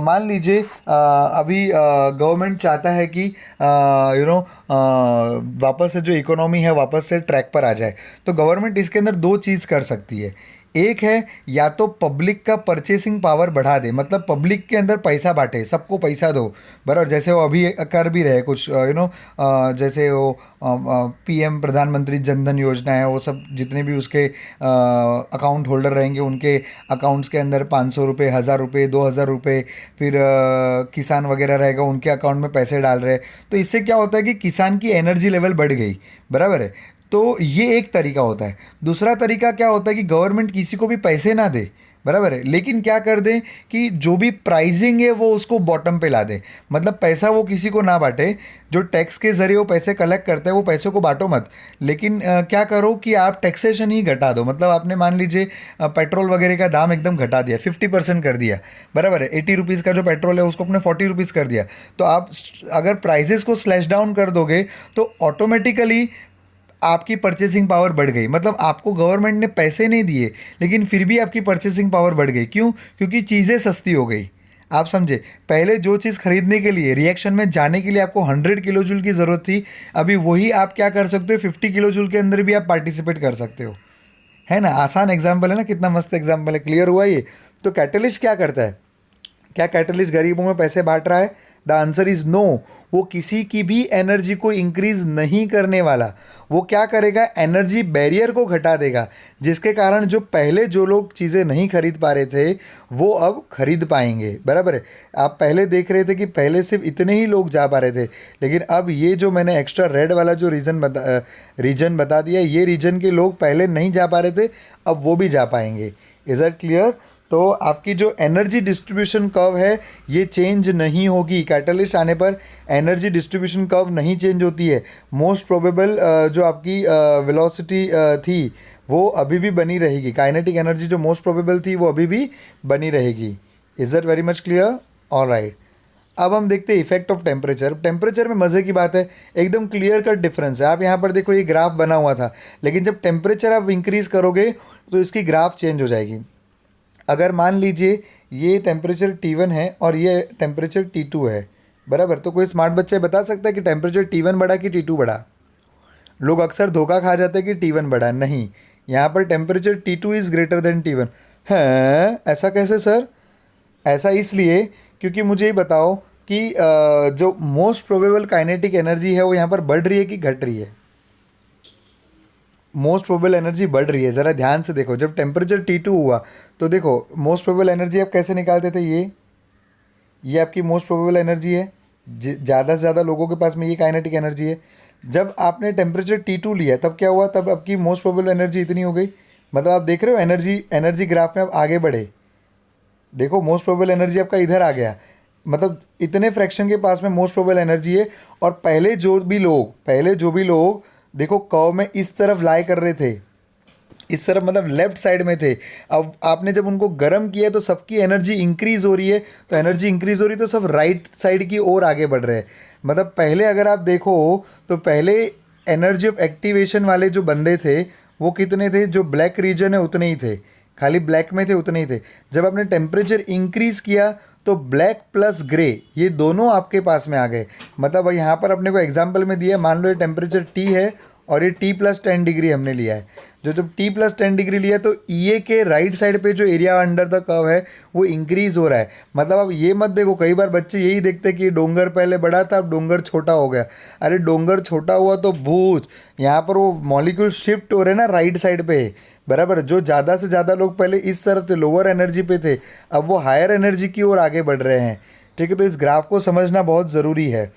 मान लीजिए अभी गवर्नमेंट चाहता है कि वापस से जो इकोनॉमी है वापस से ट्रैक पर आ जाए। तो गवर्नमेंट इसके अंदर दो चीज़ कर सकती है। एक है या तो पब्लिक का परचेसिंग पावर बढ़ा दे, मतलब पब्लिक के अंदर पैसा बांटे, सबको पैसा दो, बराबर। जैसे वो अभी कर भी रहे कुछ जैसे वो पीएम प्रधानमंत्री जनधन योजना है, वो सब जितने भी उसके अकाउंट होल्डर रहेंगे उनके अकाउंट्स के अंदर 500 रुपये, 1000 रुपये, 2000 रुपये, फिर किसान वगैरह रहेगा उनके अकाउंट में पैसे डाल रहे हैं। तो इससे क्या होता है कि किसान की एनर्जी लेवल बढ़ गई, बराबर है। तो ये एक तरीका होता है। दूसरा तरीका क्या होता है कि गवर्नमेंट किसी को भी पैसे ना दे, बराबर है, लेकिन क्या कर दें कि जो भी प्राइसिंग है वो उसको बॉटम पे ला दे। मतलब पैसा वो किसी को ना बांटे, जो टैक्स के ज़रिए वो पैसे कलेक्ट करते हैं वो पैसों को बांटो मत, लेकिन क्या करो कि आप टैक्सेशन ही घटा दो। मतलब आपने मान लीजिए पेट्रोल वगैरह का दाम एकदम घटा दिया, 50% कर दिया, बराबर है। 80 रुपीज़ का जो पेट्रोल है उसको अपने 40 रुपीज़ कर दिया। तो आप अगर प्राइजेस को स्लैश डाउन कर दोगे तो ऑटोमेटिकली आपकी परचेसिंग पावर बढ़ गई। मतलब आपको गवर्नमेंट ने पैसे नहीं दिए लेकिन फिर भी आपकी परचेसिंग पावर बढ़ गई। क्यों? क्योंकि चीज़ें सस्ती हो गई। आप समझे? पहले जो चीज़ खरीदने के लिए रिएक्शन में जाने के लिए आपको 100 किलो जूल की ज़रूरत थी, अभी वही आप क्या कर सकते हो, 50 किलो जूल के अंदर भी आप पार्टिसिपेट कर सकते हो। है ना? आसान एग्जाम्पल है ना, कितना मस्त एग्जाम्पल है। क्लियर हुआ ये? तो कैटलिस्ट क्या करता है? क्या कैटलिस्ट गरीबों में पैसे बांट रहा है? The answer is no. वो किसी की भी एनर्जी को इंक्रीज नहीं करने वाला। वो क्या करेगा? एनर्जी बैरियर को घटा देगा, जिसके कारण जो पहले जो लोग चीज़ें नहीं खरीद पा रहे थे वो अब खरीद पाएंगे, बराबर है। आप पहले देख रहे थे कि पहले सिर्फ इतने ही लोग जा पा रहे थे, लेकिन अब ये जो मैंने एक्स्ट्रा रेड वाला जो रीजन बता दिया, ये रीजन के लोग पहले नहीं जा पा रहे थे, अब वो भी जा पाएंगे। Is that clear? तो आपकी जो एनर्जी डिस्ट्रीब्यूशन कर्व है ये चेंज नहीं होगी। कैटलिस्ट आने पर एनर्जी डिस्ट्रीब्यूशन कर्व नहीं चेंज होती है। मोस्ट प्रोबेबल जो आपकी वेलोसिटी थी वो अभी भी बनी रहेगी। काइनेटिक एनर्जी जो मोस्ट प्रोबेबल थी वो अभी भी बनी रहेगी। Is that very much clear? Alright. अब हम देखते हैं इफेक्ट ऑफ टेम्परेचर। टेम्परेचर में मज़े की बात है, एकदम क्लियर कट डिफरेंस है। आप यहाँ पर देखो, ये ग्राफ बना हुआ था, लेकिन जब टेम्परेचर आप इंक्रीज़ करोगे तो इसकी ग्राफ चेंज हो जाएगी। अगर मान लीजिए ये टेम्परेचर T1 है और ये टेम्परेचर T2 है, बराबर, तो कोई स्मार्ट बच्चा बता सकता है कि टेम्परेचर T1 बढ़ा कि T2 बढ़ा? लोग अक्सर धोखा खा जाते हैं कि T1 बढ़ा। नहीं, यहाँ पर temperature T2 is greater than T1 है। ऐसा कैसे सर? ऐसा इसलिए क्योंकि मुझे ये बताओ कि जो मोस्ट प्रोबेबल काइनेटिक एनर्जी है वो यहाँ पर बढ़ रही है कि घट रही है? मोस्ट प्रोबेबल एनर्जी बढ़ रही है। ज़रा ध्यान से देखो, जब टेम्परेचर T2 हुआ तो देखो मोस्ट प्रोबेबल एनर्जी आप कैसे निकालते थे? ये आपकी मोस्ट प्रोबेबल एनर्जी है। ज़्यादा से ज़्यादा लोगों के पास में ये काइनेटिक एनर्जी है। जब आपने टेम्परेचर T2 लिया तब क्या हुआ? तब आपकी मोस्ट प्रोबेबल एनर्जी इतनी हो गई। मतलब आप देख रहे हो एनर्जी ग्राफ में आप आगे बढ़े। देखो मोस्ट प्रोबेबल एनर्जी आपका इधर आ गया, मतलब इतने फ्रैक्शन के पास में मोस्ट प्रोबेबल एनर्जी है। और पहले जो भी लोग देखो कर्व में इस तरफ लाई कर रहे थे, इस तरफ मतलब लेफ्ट साइड में थे। अब आपने जब उनको गर्म किया तो सबकी एनर्जी इंक्रीज़ हो रही है, तो एनर्जी इंक्रीज़ हो रही है तो सब राइट साइड की ओर आगे बढ़ रहे हैं। मतलब पहले अगर आप देखो तो पहले एनर्जी ऑफ एक्टिवेशन वाले जो बंदे थे वो कितने थे? जो ब्लैक रीजन है उतने ही थे, खाली ब्लैक में थे उतने ही थे। जब आपने टेम्परेचर इंक्रीज़ किया तो ब्लैक प्लस ग्रे ये दोनों आपके पास में आ गए। मतलब यहाँ पर अपने को एग्जांपल में दिया, मान लो ये टेम्परेचर T है और ये T+10 डिग्री हमने लिया है। जब T+10 डिग्री लिया तो EA के राइट साइड पे जो एरिया अंडर द कर्व है वो इंक्रीज़ हो रहा है। मतलब अब ये मत देखो, कई बार बच्चे यही देखते हैं कि डोंगर पहले बड़ा था अब डोंगर छोटा हो गया। अरे डोंगर छोटा हुआ तो भूत, यहाँ पर वो मॉलिक्यूल शिफ्ट हो रहे हैं ना राइट साइड पे, बराबर। जो ज़्यादा से ज़्यादा लोग पहले इस तरफ थे, लोअर एनर्जी पे थे, अब वो हायर एनर्जी की ओर आगे बढ़ रहे हैं। ठीक है, तो इस ग्राफ को समझना बहुत ज़रूरी है।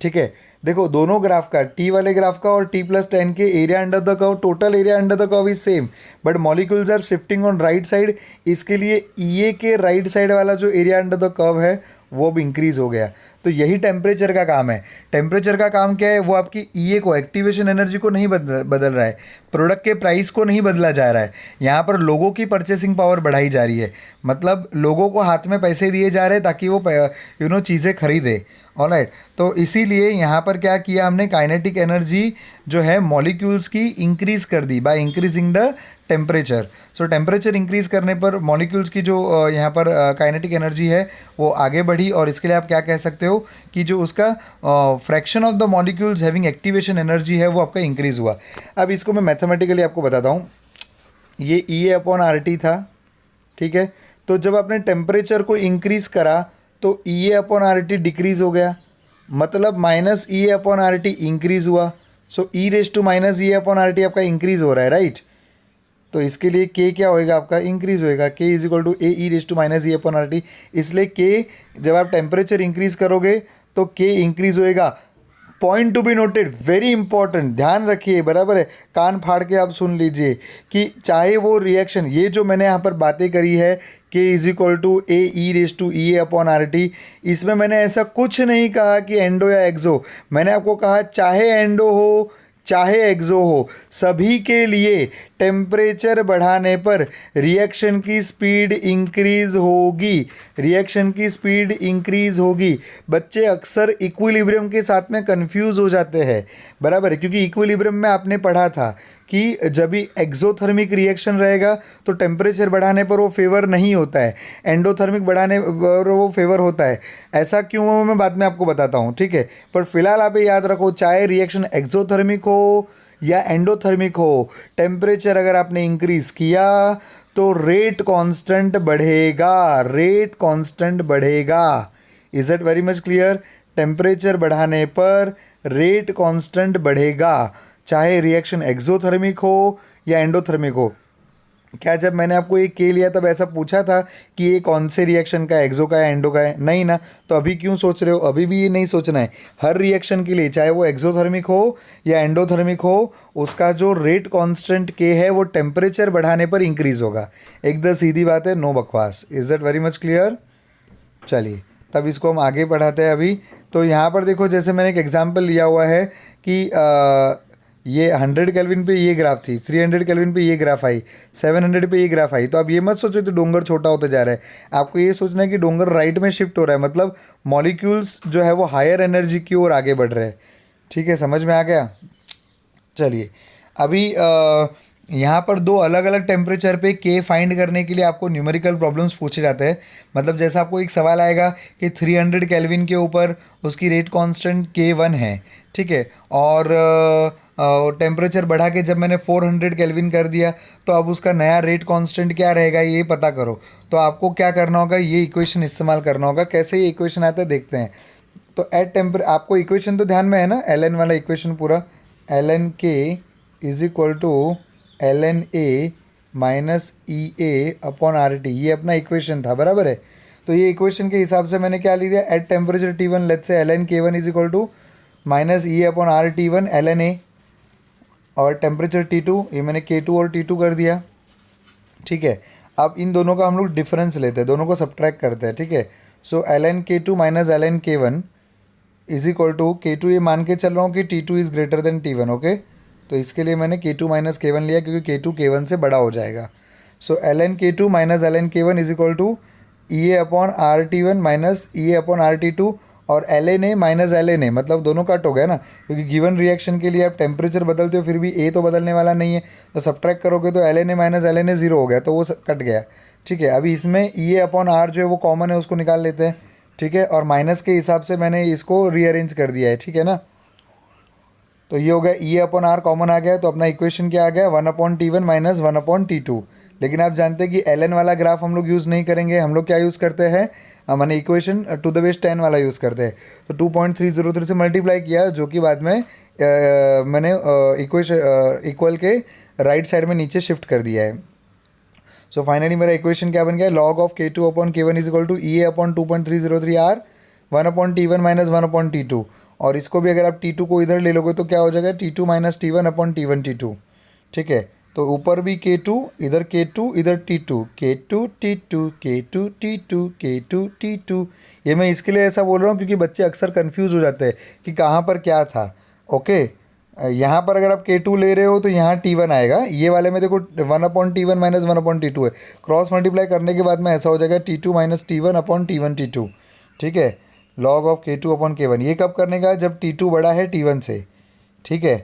ठीक है, देखो दोनों ग्राफ का, टी वाले ग्राफ का और t+10 के area under the curve, total area under the curve is same, but molecules are shifting on right side. इसके लिए ई के राइट साइड वाला जो एरिया अंडर द कर्व है वो अब इंक्रीज हो गया। तो यही टेम्परेचर का काम है। टेम्परेचर का काम क्या है, वो आपकी ई को, एक्टिवेशन एनर्जी को नहीं बदल रहा है, प्रोडक्ट के प्राइस को नहीं बदला जा रहा है, यहाँ पर लोगों की परचेसिंग पावर बढ़ाई जा रही है। मतलब लोगों को हाथ में पैसे दिए जा रहे हैं ताकि वो चीज़ें खरीदे। ऑलराइट, तो इसीलिए यहाँ पर क्या किया हमने, काइनेटिक एनर्जी जो है मॉलिक्यूल्स की इंक्रीज कर दी by increasing the temperature. So temperature increase करने पर मॉलिक्यूल्स की जो यहाँ पर काइनेटिक एनर्जी है वो आगे बढ़ी, और इसके लिए आप क्या कह सकते हो कि जो उसका fraction of the molecules having activation energy है वो आपका इंक्रीज हुआ। अब इसको मैं मैथमेटिकली आपको बताता हूँ। ये E/RT था, ठीक है। तो जब आपने टेम्परेचर को इंक्रीज करा तो E/RT डिक्रीज हो गया, मतलब माइनस E/RT इंक्रीज हुआ। सो E⁻E/RT आपका इंक्रीज हो रहा है, राइट। तो इसके लिए के क्या होएगा आपका, इंक्रीज होएगा। के इज इक्वल टू AE⁻E/RT। इसलिए के जब आप टेम्परेचर इंक्रीज करोगे तो के इंक्रीज होएगा। Point to be noted, very important, ध्यान रखिए, बराबर है, कान फाड़ के आप सुन लीजिए कि चाहे वो रिएक्शन, ये जो मैंने यहाँ पर बातें करी है K is equal to AE⁻E/RT, इसमें मैंने ऐसा कुछ नहीं कहा कि एंडो या एक्सो। मैंने आपको कहा चाहे एंडो हो चाहे एक्सो हो, सभी के लिए टेम्परेचर बढ़ाने पर रिएक्शन की स्पीड इंक्रीज होगी, रिएक्शन की स्पीड इंक्रीज होगी। बच्चे अक्सर इक्विलिब्रियम के साथ में कंफ्यूज हो जाते हैं, बराबर है, क्योंकि इक्विलिब्रियम में आपने पढ़ा था कि जब भी एक्सोथर्मिक रिएक्शन रहेगा तो टेम्परेचर बढ़ाने पर वो फेवर नहीं होता है, एंडोथर्मिक बढ़ाने पर वो फेवर होता है। ऐसा क्यों हो मैं बाद में आपको बताता हूँ, ठीक है। पर फिलहाल आप ये याद रखो, चाहे रिएक्शन एक्सोथर्मिक हो या एंडोथर्मिक हो, टेम्परेचर अगर आपने इंक्रीज किया तो रेट कांस्टेंट बढ़ेगा, रेट कांस्टेंट बढ़ेगा। Is it very much clear? Temperature बढ़ाने पर रेट कांस्टेंट बढ़ेगा, चाहे रिएक्शन एक्सोथर्मिक हो या एंडोथर्मिक हो। क्या जब मैंने आपको ये के लिया तब ऐसा पूछा था कि ये कौन से रिएक्शन का, एक्सो का है एंडो का है? नहीं ना। तो अभी क्यों सोच रहे हो? अभी भी ये नहीं सोचना है। हर रिएक्शन के लिए, चाहे वो एक्सोथर्मिक हो या एंडोथर्मिक हो, उसका जो रेट कांस्टेंट के है वो टेम्परेचर बढ़ाने पर इंक्रीज होगा। एकदम सीधी बात है, नो बकवास। Is that very much clear? चलिए तब इसको हम आगे बढ़ाते हैं अभी। तो यहाँ पर देखो, जैसे मैंने एक एग्जांपल लिया हुआ है कि ये 100 केल्विन पे ये ग्राफ थी, 300 केल्विन पे ये ग्राफ आई, 700 पे ये ग्राफ आई। तो आप ये मत सोचो तो डोंगर छोटा होता जा रहा है, आपको ये सोचना है कि डोंगर राइट में शिफ्ट हो रहा है, मतलब मॉलिक्यूल्स जो है वो हायर एनर्जी की ओर आगे बढ़ रहे हैं। ठीक है, समझ में आ गया? चलिए अभी यहाँ पर दो अलग अलग टेम्परेचर पे के फाइंड करने के लिए आपको न्यूमेरिकल प्रॉब्लम्स पूछे जाते हैं। मतलब जैसा आपको एक सवाल आएगा कि 300 केल्विन के ऊपर उसकी रेट कांस्टेंट K1 है, ठीक है, और टेम्परेचर बढ़ा के जब मैंने 400 केल्विन कर दिया तो अब उसका नया रेट कांस्टेंट क्या रहेगा ये पता करो। तो आपको क्या करना होगा, ये इक्वेशन इस्तेमाल करना होगा। कैसे ये इक्वेशन आता है देखते हैं। तो एट आपको इक्वेशन तो ध्यान में है ना, ln वाला इक्वेशन पूरा, ln K is equal to ln A minus EA/RT, ये अपना इक्वेशन था, बराबर है। तो ये इक्वेशन के हिसाब से मैंने क्या लिख दिया, at temperature T1 let's say ln K1 is equal to minus EA/RT1 ln A, और टेम्परेचर T2 ये मैंने K2 और T2 कर दिया, ठीक है। अब इन दोनों का हम लोग डिफरेंस लेते हैं, दोनों को सब्ट्रैक्ट करते हैं, ठीक है। So ln K2 minus ln K1 is equal to K2, ये मान के चल रहा हूँ कि T2 is greater than T1, okay. तो इसके लिए मैंने K2 माइनस K1 लिया क्योंकि K2 K1 से बड़ा हो जाएगा। So ln K2 minus ln K1 is equal to EA/RT1 minus EA/RT2, और ln A minus ln A, मतलब दोनों कट हो गया ना, क्योंकि गिवन रिएक्शन के लिए आप टेम्परेचर बदलते हो फिर भी A तो बदलने वाला नहीं है, तो सब्ट्रैक्ट करोगे तो ln A minus ln A 0 हो गया, तो वो कट गया, ठीक है। अभी इसमें EA/R जो है वो कॉमन है, उसको निकाल लेते हैं, ठीक है, और माइनस के हिसाब से मैंने इसको रीअरेंज कर दिया है, ठीक है ना। तो ये हो गया EA/R कॉमन आ गया, तो अपना इक्वेशन क्या आ गया, 1/T1 माइनस 1/T2। लेकिन आप जानते हैं कि ln वाला ग्राफ हम लोग यूज़ नहीं करेंगे, हम लोग क्या यूज़ करते हैं, मैंने इक्वेशन टू द बेस 10 वाला यूज़ करते हैं। तो 2.303 से मल्टीप्लाई किया, जो कि बाद में मैंने इक्वेशन इक्वल के राइट साइड में नीचे शिफ्ट कर दिया है। सो फाइनली मेरा इक्वेशन क्या बन गया, log of K2/K1 is equal to EA/2.303R 1/T1 minus 1/T2, और इसको भी अगर आप T2 को इधर ले लोगे तो क्या हो जाएगा, T2 minus T1 upon T1 T2, ठीक है। तो ऊपर भी K2, इधर K2, इधर T2, K2 T2, K2 T2, K2 T2। ये मैं इसके लिए ऐसा बोल रहा हूँ क्योंकि बच्चे अक्सर कंफ्यूज हो जाते हैं कि कहाँ पर क्या था। ओके, यहाँ पर अगर आप K2 ले रहे हो तो यहाँ T1 आएगा, ये वाले में देखो 1/T1 माइनस 1/T2 है, क्रॉस मल्टीप्लाई करने के बाद में ऐसा हो जाएगा T2 minus T1 upon T1 T2, ठीक है। Log of K2 upon K1, ये कब करने का, जब T2 बड़ा है T1 से, ठीक है।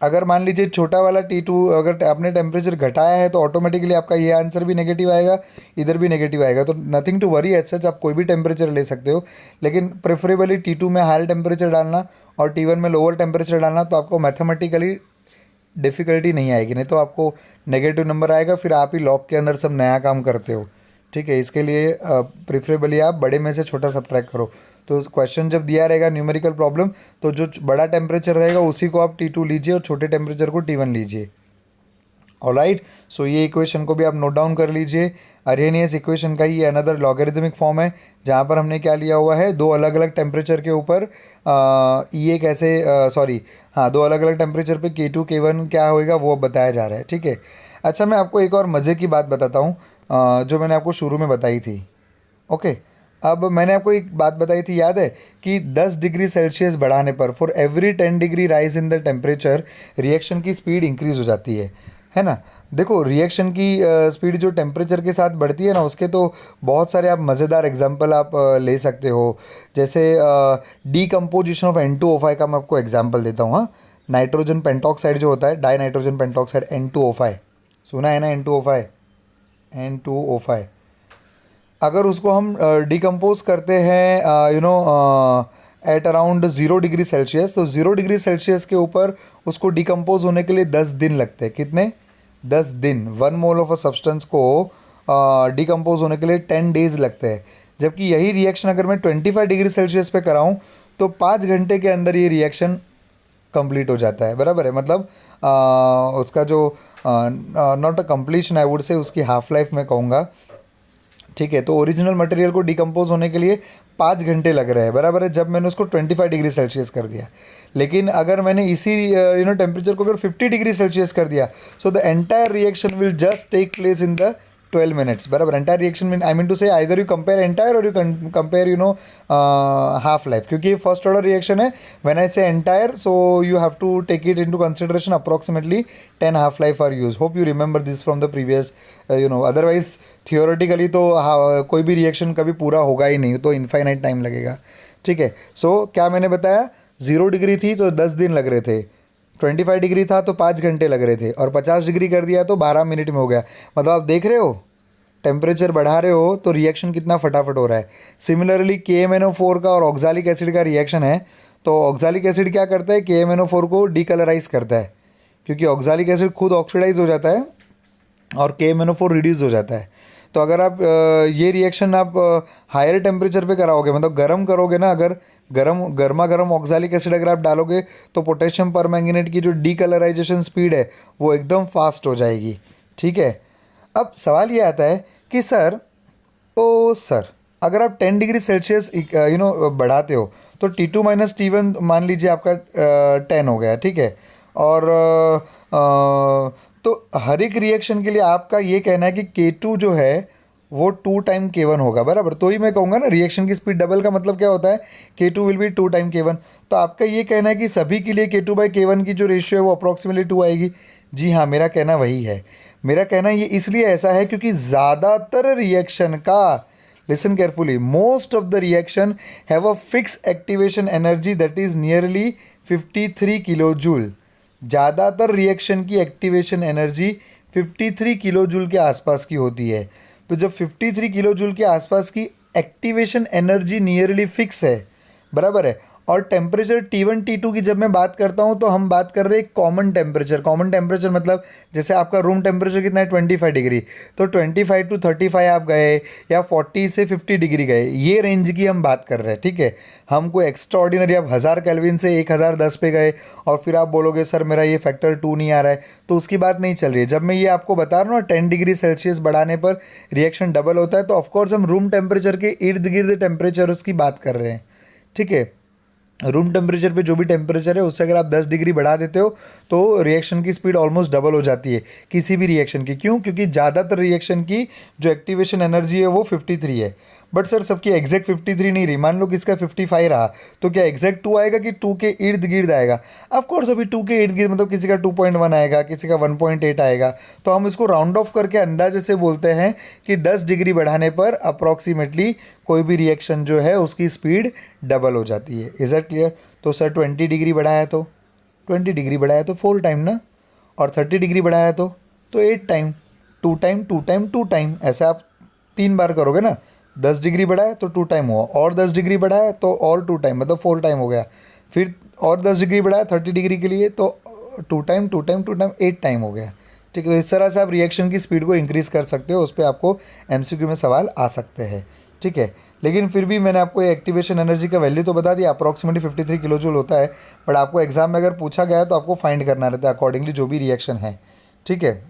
अगर मान लीजिए छोटा वाला T2 अगर आपने टेम्परेचर घटाया है तो ऑटोमेटिकली आपका ये आंसर भी नेगेटिव आएगा, इधर भी नेगेटिव आएगा। तो nothing to worry, as such आप कोई भी टेम्परेचर ले सकते हो, लेकिन प्रेफरेबली T2 में हायर टेम्परेचर डालना और T1 में लोअर टेम्परेचर डालना, तो आपको मैथमेटिकली डिफ़िकल्टी नहीं आएगी, नहीं तो आपको नेगेटिव नंबर आएगा, फिर आप ही लॉग के अंदर सब नया काम करते हो, ठीक है। इसके लिए प्रेफरेबली आप बड़े में से छोटा सब्ट्रैक्ट करो। तो क्वेश्चन जब दिया रहेगा न्यूमेरिकल प्रॉब्लम, तो जो बड़ा टेम्परेचर रहेगा उसी को आप T2 लीजिए और छोटे टेम्परेचर को T1 लीजिए। ऑलराइट, सो ये इक्वेशन को भी आप नोट डाउन कर लीजिए। अरेनियस इक्वेशन का ही अनदर लॉगरिथमिक फॉर्म है, जहाँ पर हमने क्या लिया हुआ है, दो अलग अलग टेम्परेचर के ऊपर ये कैसे सॉरी हाँ, दो अलग अलग टेम्परेचर पे K2 K1 क्या होएगा वो अब बताया जा रहा है, ठीक है। अच्छा, मैं आपको एक और मज़े की बात बताता हूँ जो मैंने आपको शुरू में बताई थी। ओके, अब मैंने आपको एक बात बताई थी, याद है कि 10 डिग्री सेल्सियस बढ़ाने पर for every 10 degree rise in the temperature reaction की स्पीड इंक्रीज़ हो जाती है ना। देखो, रिएक्शन की स्पीड जो टेम्परेचर के साथ बढ़ती है ना, उसके तो बहुत सारे आप मज़ेदार एग्जांपल आप ले सकते हो। जैसे डीकम्पोजिशन ऑफ N2O5 का मैं आपको एग्जांपल देता हूँ। हाँ, नाइट्रोजन पेंटॉक्साइड जो होता है, डाई नाइट्रोजन पेंटॉक्साइड N2O5, सुना है ना N2O5, N2O5, अगर उसको हम डिकम्पोज करते हैं एट अराउंड 0 डिग्री सेल्सियस, तो 0 डिग्री सेल्सियस के ऊपर उसको डिकम्पोज होने के लिए 10 दिन लगते हैं। कितने? 10 दिन। 1 मोल ऑफ अ सब्सटेंस को डिकम्पोज होने के लिए 10 डेज लगते हैं। जबकि यही रिएक्शन अगर मैं 25 डिग्री सेल्सियस पे कराऊँ तो 5 घंटे के अंदर ये रिएक्शन कंप्लीट हो जाता है, बराबर है। मतलब उसका जो not a completion, I would से उसकी हाफ लाइफ मैं कहूँगा, ठीक है। तो ओरिजिनल मटेरियल को डिकम्पोज होने के लिए 5 घंटे लग रहे हैं, बराबर है, जब मैंने उसको 25 डिग्री सेल्सियस कर दिया। लेकिन अगर मैंने इसी टेम्परेचर को अगर 50 डिग्री सेल्सियस कर दिया, so the entire reaction will just take place in the 12 minutes, बराबर। Entire reaction mean I mean to say either you compare entire और यू कंपेयर हाफ लाइफ, क्योंकि ये फर्स्ट ऑर्डर रिएक्शन है। When I say entire, so you have to take it into consideration approximately 10 half life are use. Hope you remember this from the previous otherwise theoretically तो कोई भी रिएक्शन कभी पूरा होगा ही नहीं, तो इनफाइनाइट टाइम लगेगा, ठीक है। सो क्या मैंने बताया, 0 डिग्री थी तो 10 दिन लग रहे थे, 25 डिग्री था तो 5 घंटे लग रहे थे, और 50 डिग्री कर दिया तो 12 मिनट में हो गया। मतलब आप देख रहे हो, टेम्परेचर बढ़ा रहे हो तो रिएक्शन कितना फटाफट हो रहा है। सिमिलरली KMnO4 का और ऑक्जालिक एसिड का रिएक्शन है, तो ऑक्जालिक एसिड क्या करता है, KMnO4 को डीकलराइज करता है, क्योंकि ऑक्जालिक एसिड खुद ऑक्सीडाइज हो जाता है और KMnO4 रिड्यूस हो जाता है। तो अगर आप ये रिएक्शन आप हायर टेम्परेचर पे कराओगे, मतलब गर्म करोगे ना, अगर गर्मा गर्म ऑक्जालिक एसिड अगर आप डालोगे तो पोटेशियम परमैंगनेट की जो डीकलराइजेशन स्पीड है वो एकदम फास्ट हो जाएगी, ठीक है। अब सवाल ये आता है कि सर अगर आप 10 डिग्री सेल्सियस बढ़ाते हो तो T2 माइनस T1 मान लीजिए आपका 10 हो गया, ठीक है। और तो हर एक रिएक्शन के लिए आपका ये कहना है कि K2 जो है वो 2 टाइम K1 होगा, बराबर। तो ही मैं कहूँगा ना, रिएक्शन की स्पीड डबल का मतलब क्या होता है, K2 will be 2 time K1। तो आपका ये कहना है कि सभी के लिए K2/K1 की जो रेशियो है वो अप्रॉक्सीमेटली 2 आएगी। जी हाँ, मेरा कहना वही है। मेरा कहना ये इसलिए ऐसा है क्योंकि ज़्यादातर रिएक्शन का, listen carefully, most of the reaction have a fix activation energy that is nearly 53 kilo joule. ज़्यादातर रिएक्शन की एक्टिवेशन एनर्जी 53 किलो जूल के आसपास की होती है। तो जब 53 किलो जूल के आसपास की एक्टिवेशन एनर्जी नियरली फिक्स है, बराबर है, और टेम्परेचर T1 T2 की जब मैं बात करता हूँ तो हम बात कर रहे हैं कॉमन टेम्परेचर। कॉमन टेम्परेचर मतलब जैसे आपका रूम टेम्परेचर कितना है, 25 डिग्री, तो 25 to 35 आप गए या 40 से 50 डिग्री गए, ये रेंज की हम बात कर रहे हैं, ठीक है। हम कोई एक्स्ट्रा ऑर्डिनरी आप 1000 केल्विन से 1010 पे गए और फिर आप बोलोगे सर मेरा ये फैक्टर 2 नहीं आ रहा है, तो उसकी बात नहीं चल रही है। जब मैं ये आपको बता रहा हूँ ना 10 डिग्री सेल्सियस बढ़ाने पर रिएक्शन डबल होता है, तो ऑफकोर्स हम रूम टेम्परेचर के इर्द गिर्द टेम्परेचर उसकी बात कर रहे हैं, ठीक है। रूम टेम्परेचर पे जो भी टेम्परेचर है उससे अगर आप 10 डिग्री बढ़ा देते हो तो रिएक्शन की स्पीड ऑलमोस्ट डबल हो जाती है किसी भी रिएक्शन की। क्यों? क्योंकि ज़्यादातर रिएक्शन की जो एक्टिवेशन एनर्जी है वो 53 है। बट सर सबकी एग्जैक्ट 53 नहीं रही, मान लो किसका 55 रहा, तो क्या एग्जैक्ट 2 आएगा कि 2 के इर्द गिर्द आएगा? ऑफ कोर्स अभी 2 के इर्द गिर्द मतलब किसी का 2.1 आएगा, किसी का 1.8 आएगा। तो हम इसको राउंड ऑफ करके अंदाजे से बोलते हैं कि 10 डिग्री बढ़ाने पर अप्रॉक्सीमेटली कोई भी रिएक्शन जो है उसकी स्पीड डबल हो जाती है। Is that clear? तो सर 20 डिग्री बढ़ाया तो 20 डिग्री बढ़ाया तो 4 टाइम ना, और 30 डिग्री बढ़ाया तो 8 टाइम, 2 टाइम 2 टाइम 2 टाइम, ऐसे आप 3 बार करोगे ना। 10 डिग्री बढ़ाया तो 2 टाइम हुआ, और 10 डिग्री बढ़ाया तो और 2 टाइम, मतलब 4 टाइम हो गया। फिर और 10 डिग्री बढ़ाया 30 डिग्री के लिए तो 2 टाइम 2 टाइम 2 टाइम 8 टाइम हो गया। ठीक है, तो इस तरह से आप रिएक्शन की स्पीड को इंक्रीज़ कर सकते हो, उस पर आपको एमसीक्यू में सवाल आ सकते हैं। ठीक है, लेकिन फिर भी मैंने आपको एक्टिवेशन एनर्जी का वैल्यू तो बता दिया, अप्रॉक्सीमेटली 53 किलो जूल होता है। बट आपको एग्जाम में अगर पूछा गया है तो आपको फाइंड करना रहता है अकॉर्डिंगली जो भी रिएक्शन है। ठीक है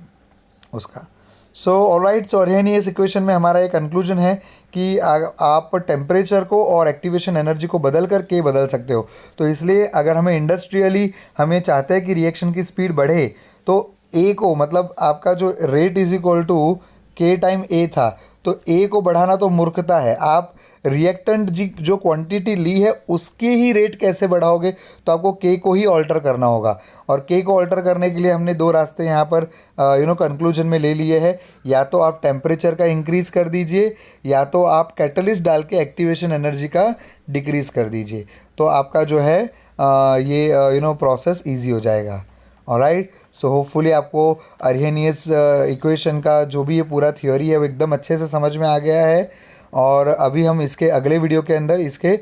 उसका। सो ऑलराइट, सो अर्हेनियस इक्वेशन में हमारा एक कंक्लूजन है कि आप टेम्परेचर को और एक्टिवेशन एनर्जी को बदल कर के बदल सकते हो। तो इसलिए अगर हमें इंडस्ट्रियली हमें चाहते हैं कि रिएक्शन की स्पीड बढ़े तो ए को, मतलब आपका जो rate is equal to K time ए था, तो ए को बढ़ाना तो मूर्खता है। आप रिएक्टेंट जी जो क्वांटिटी ली है उसके ही रेट कैसे बढ़ाओगे? तो आपको के को ही ऑल्टर करना होगा, और के को ऑल्टर करने के लिए हमने दो रास्ते यहाँ पर कंक्लूजन में ले लिए हैं। या तो आप टेम्परेचर का इंक्रीज़ कर दीजिए, या तो आप कैटलिस्ट डाल के एक्टिवेशन एनर्जी का डिक्रीज़ कर दीजिए, तो आपका जो है ये प्रोसेस ईजी हो जाएगा। ऑलराइट, सो होपफुली आपको अर्हेनियस इक्वेशन का जो भी ये पूरा थ्योरी है वो एकदम अच्छे से समझ में आ गया है। और अभी हम इसके अगले वीडियो के अंदर इसके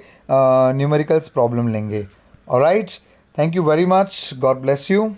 न्यूमेरिकल्स प्रॉब्लम लेंगे। Alright, thank you very much, God bless you.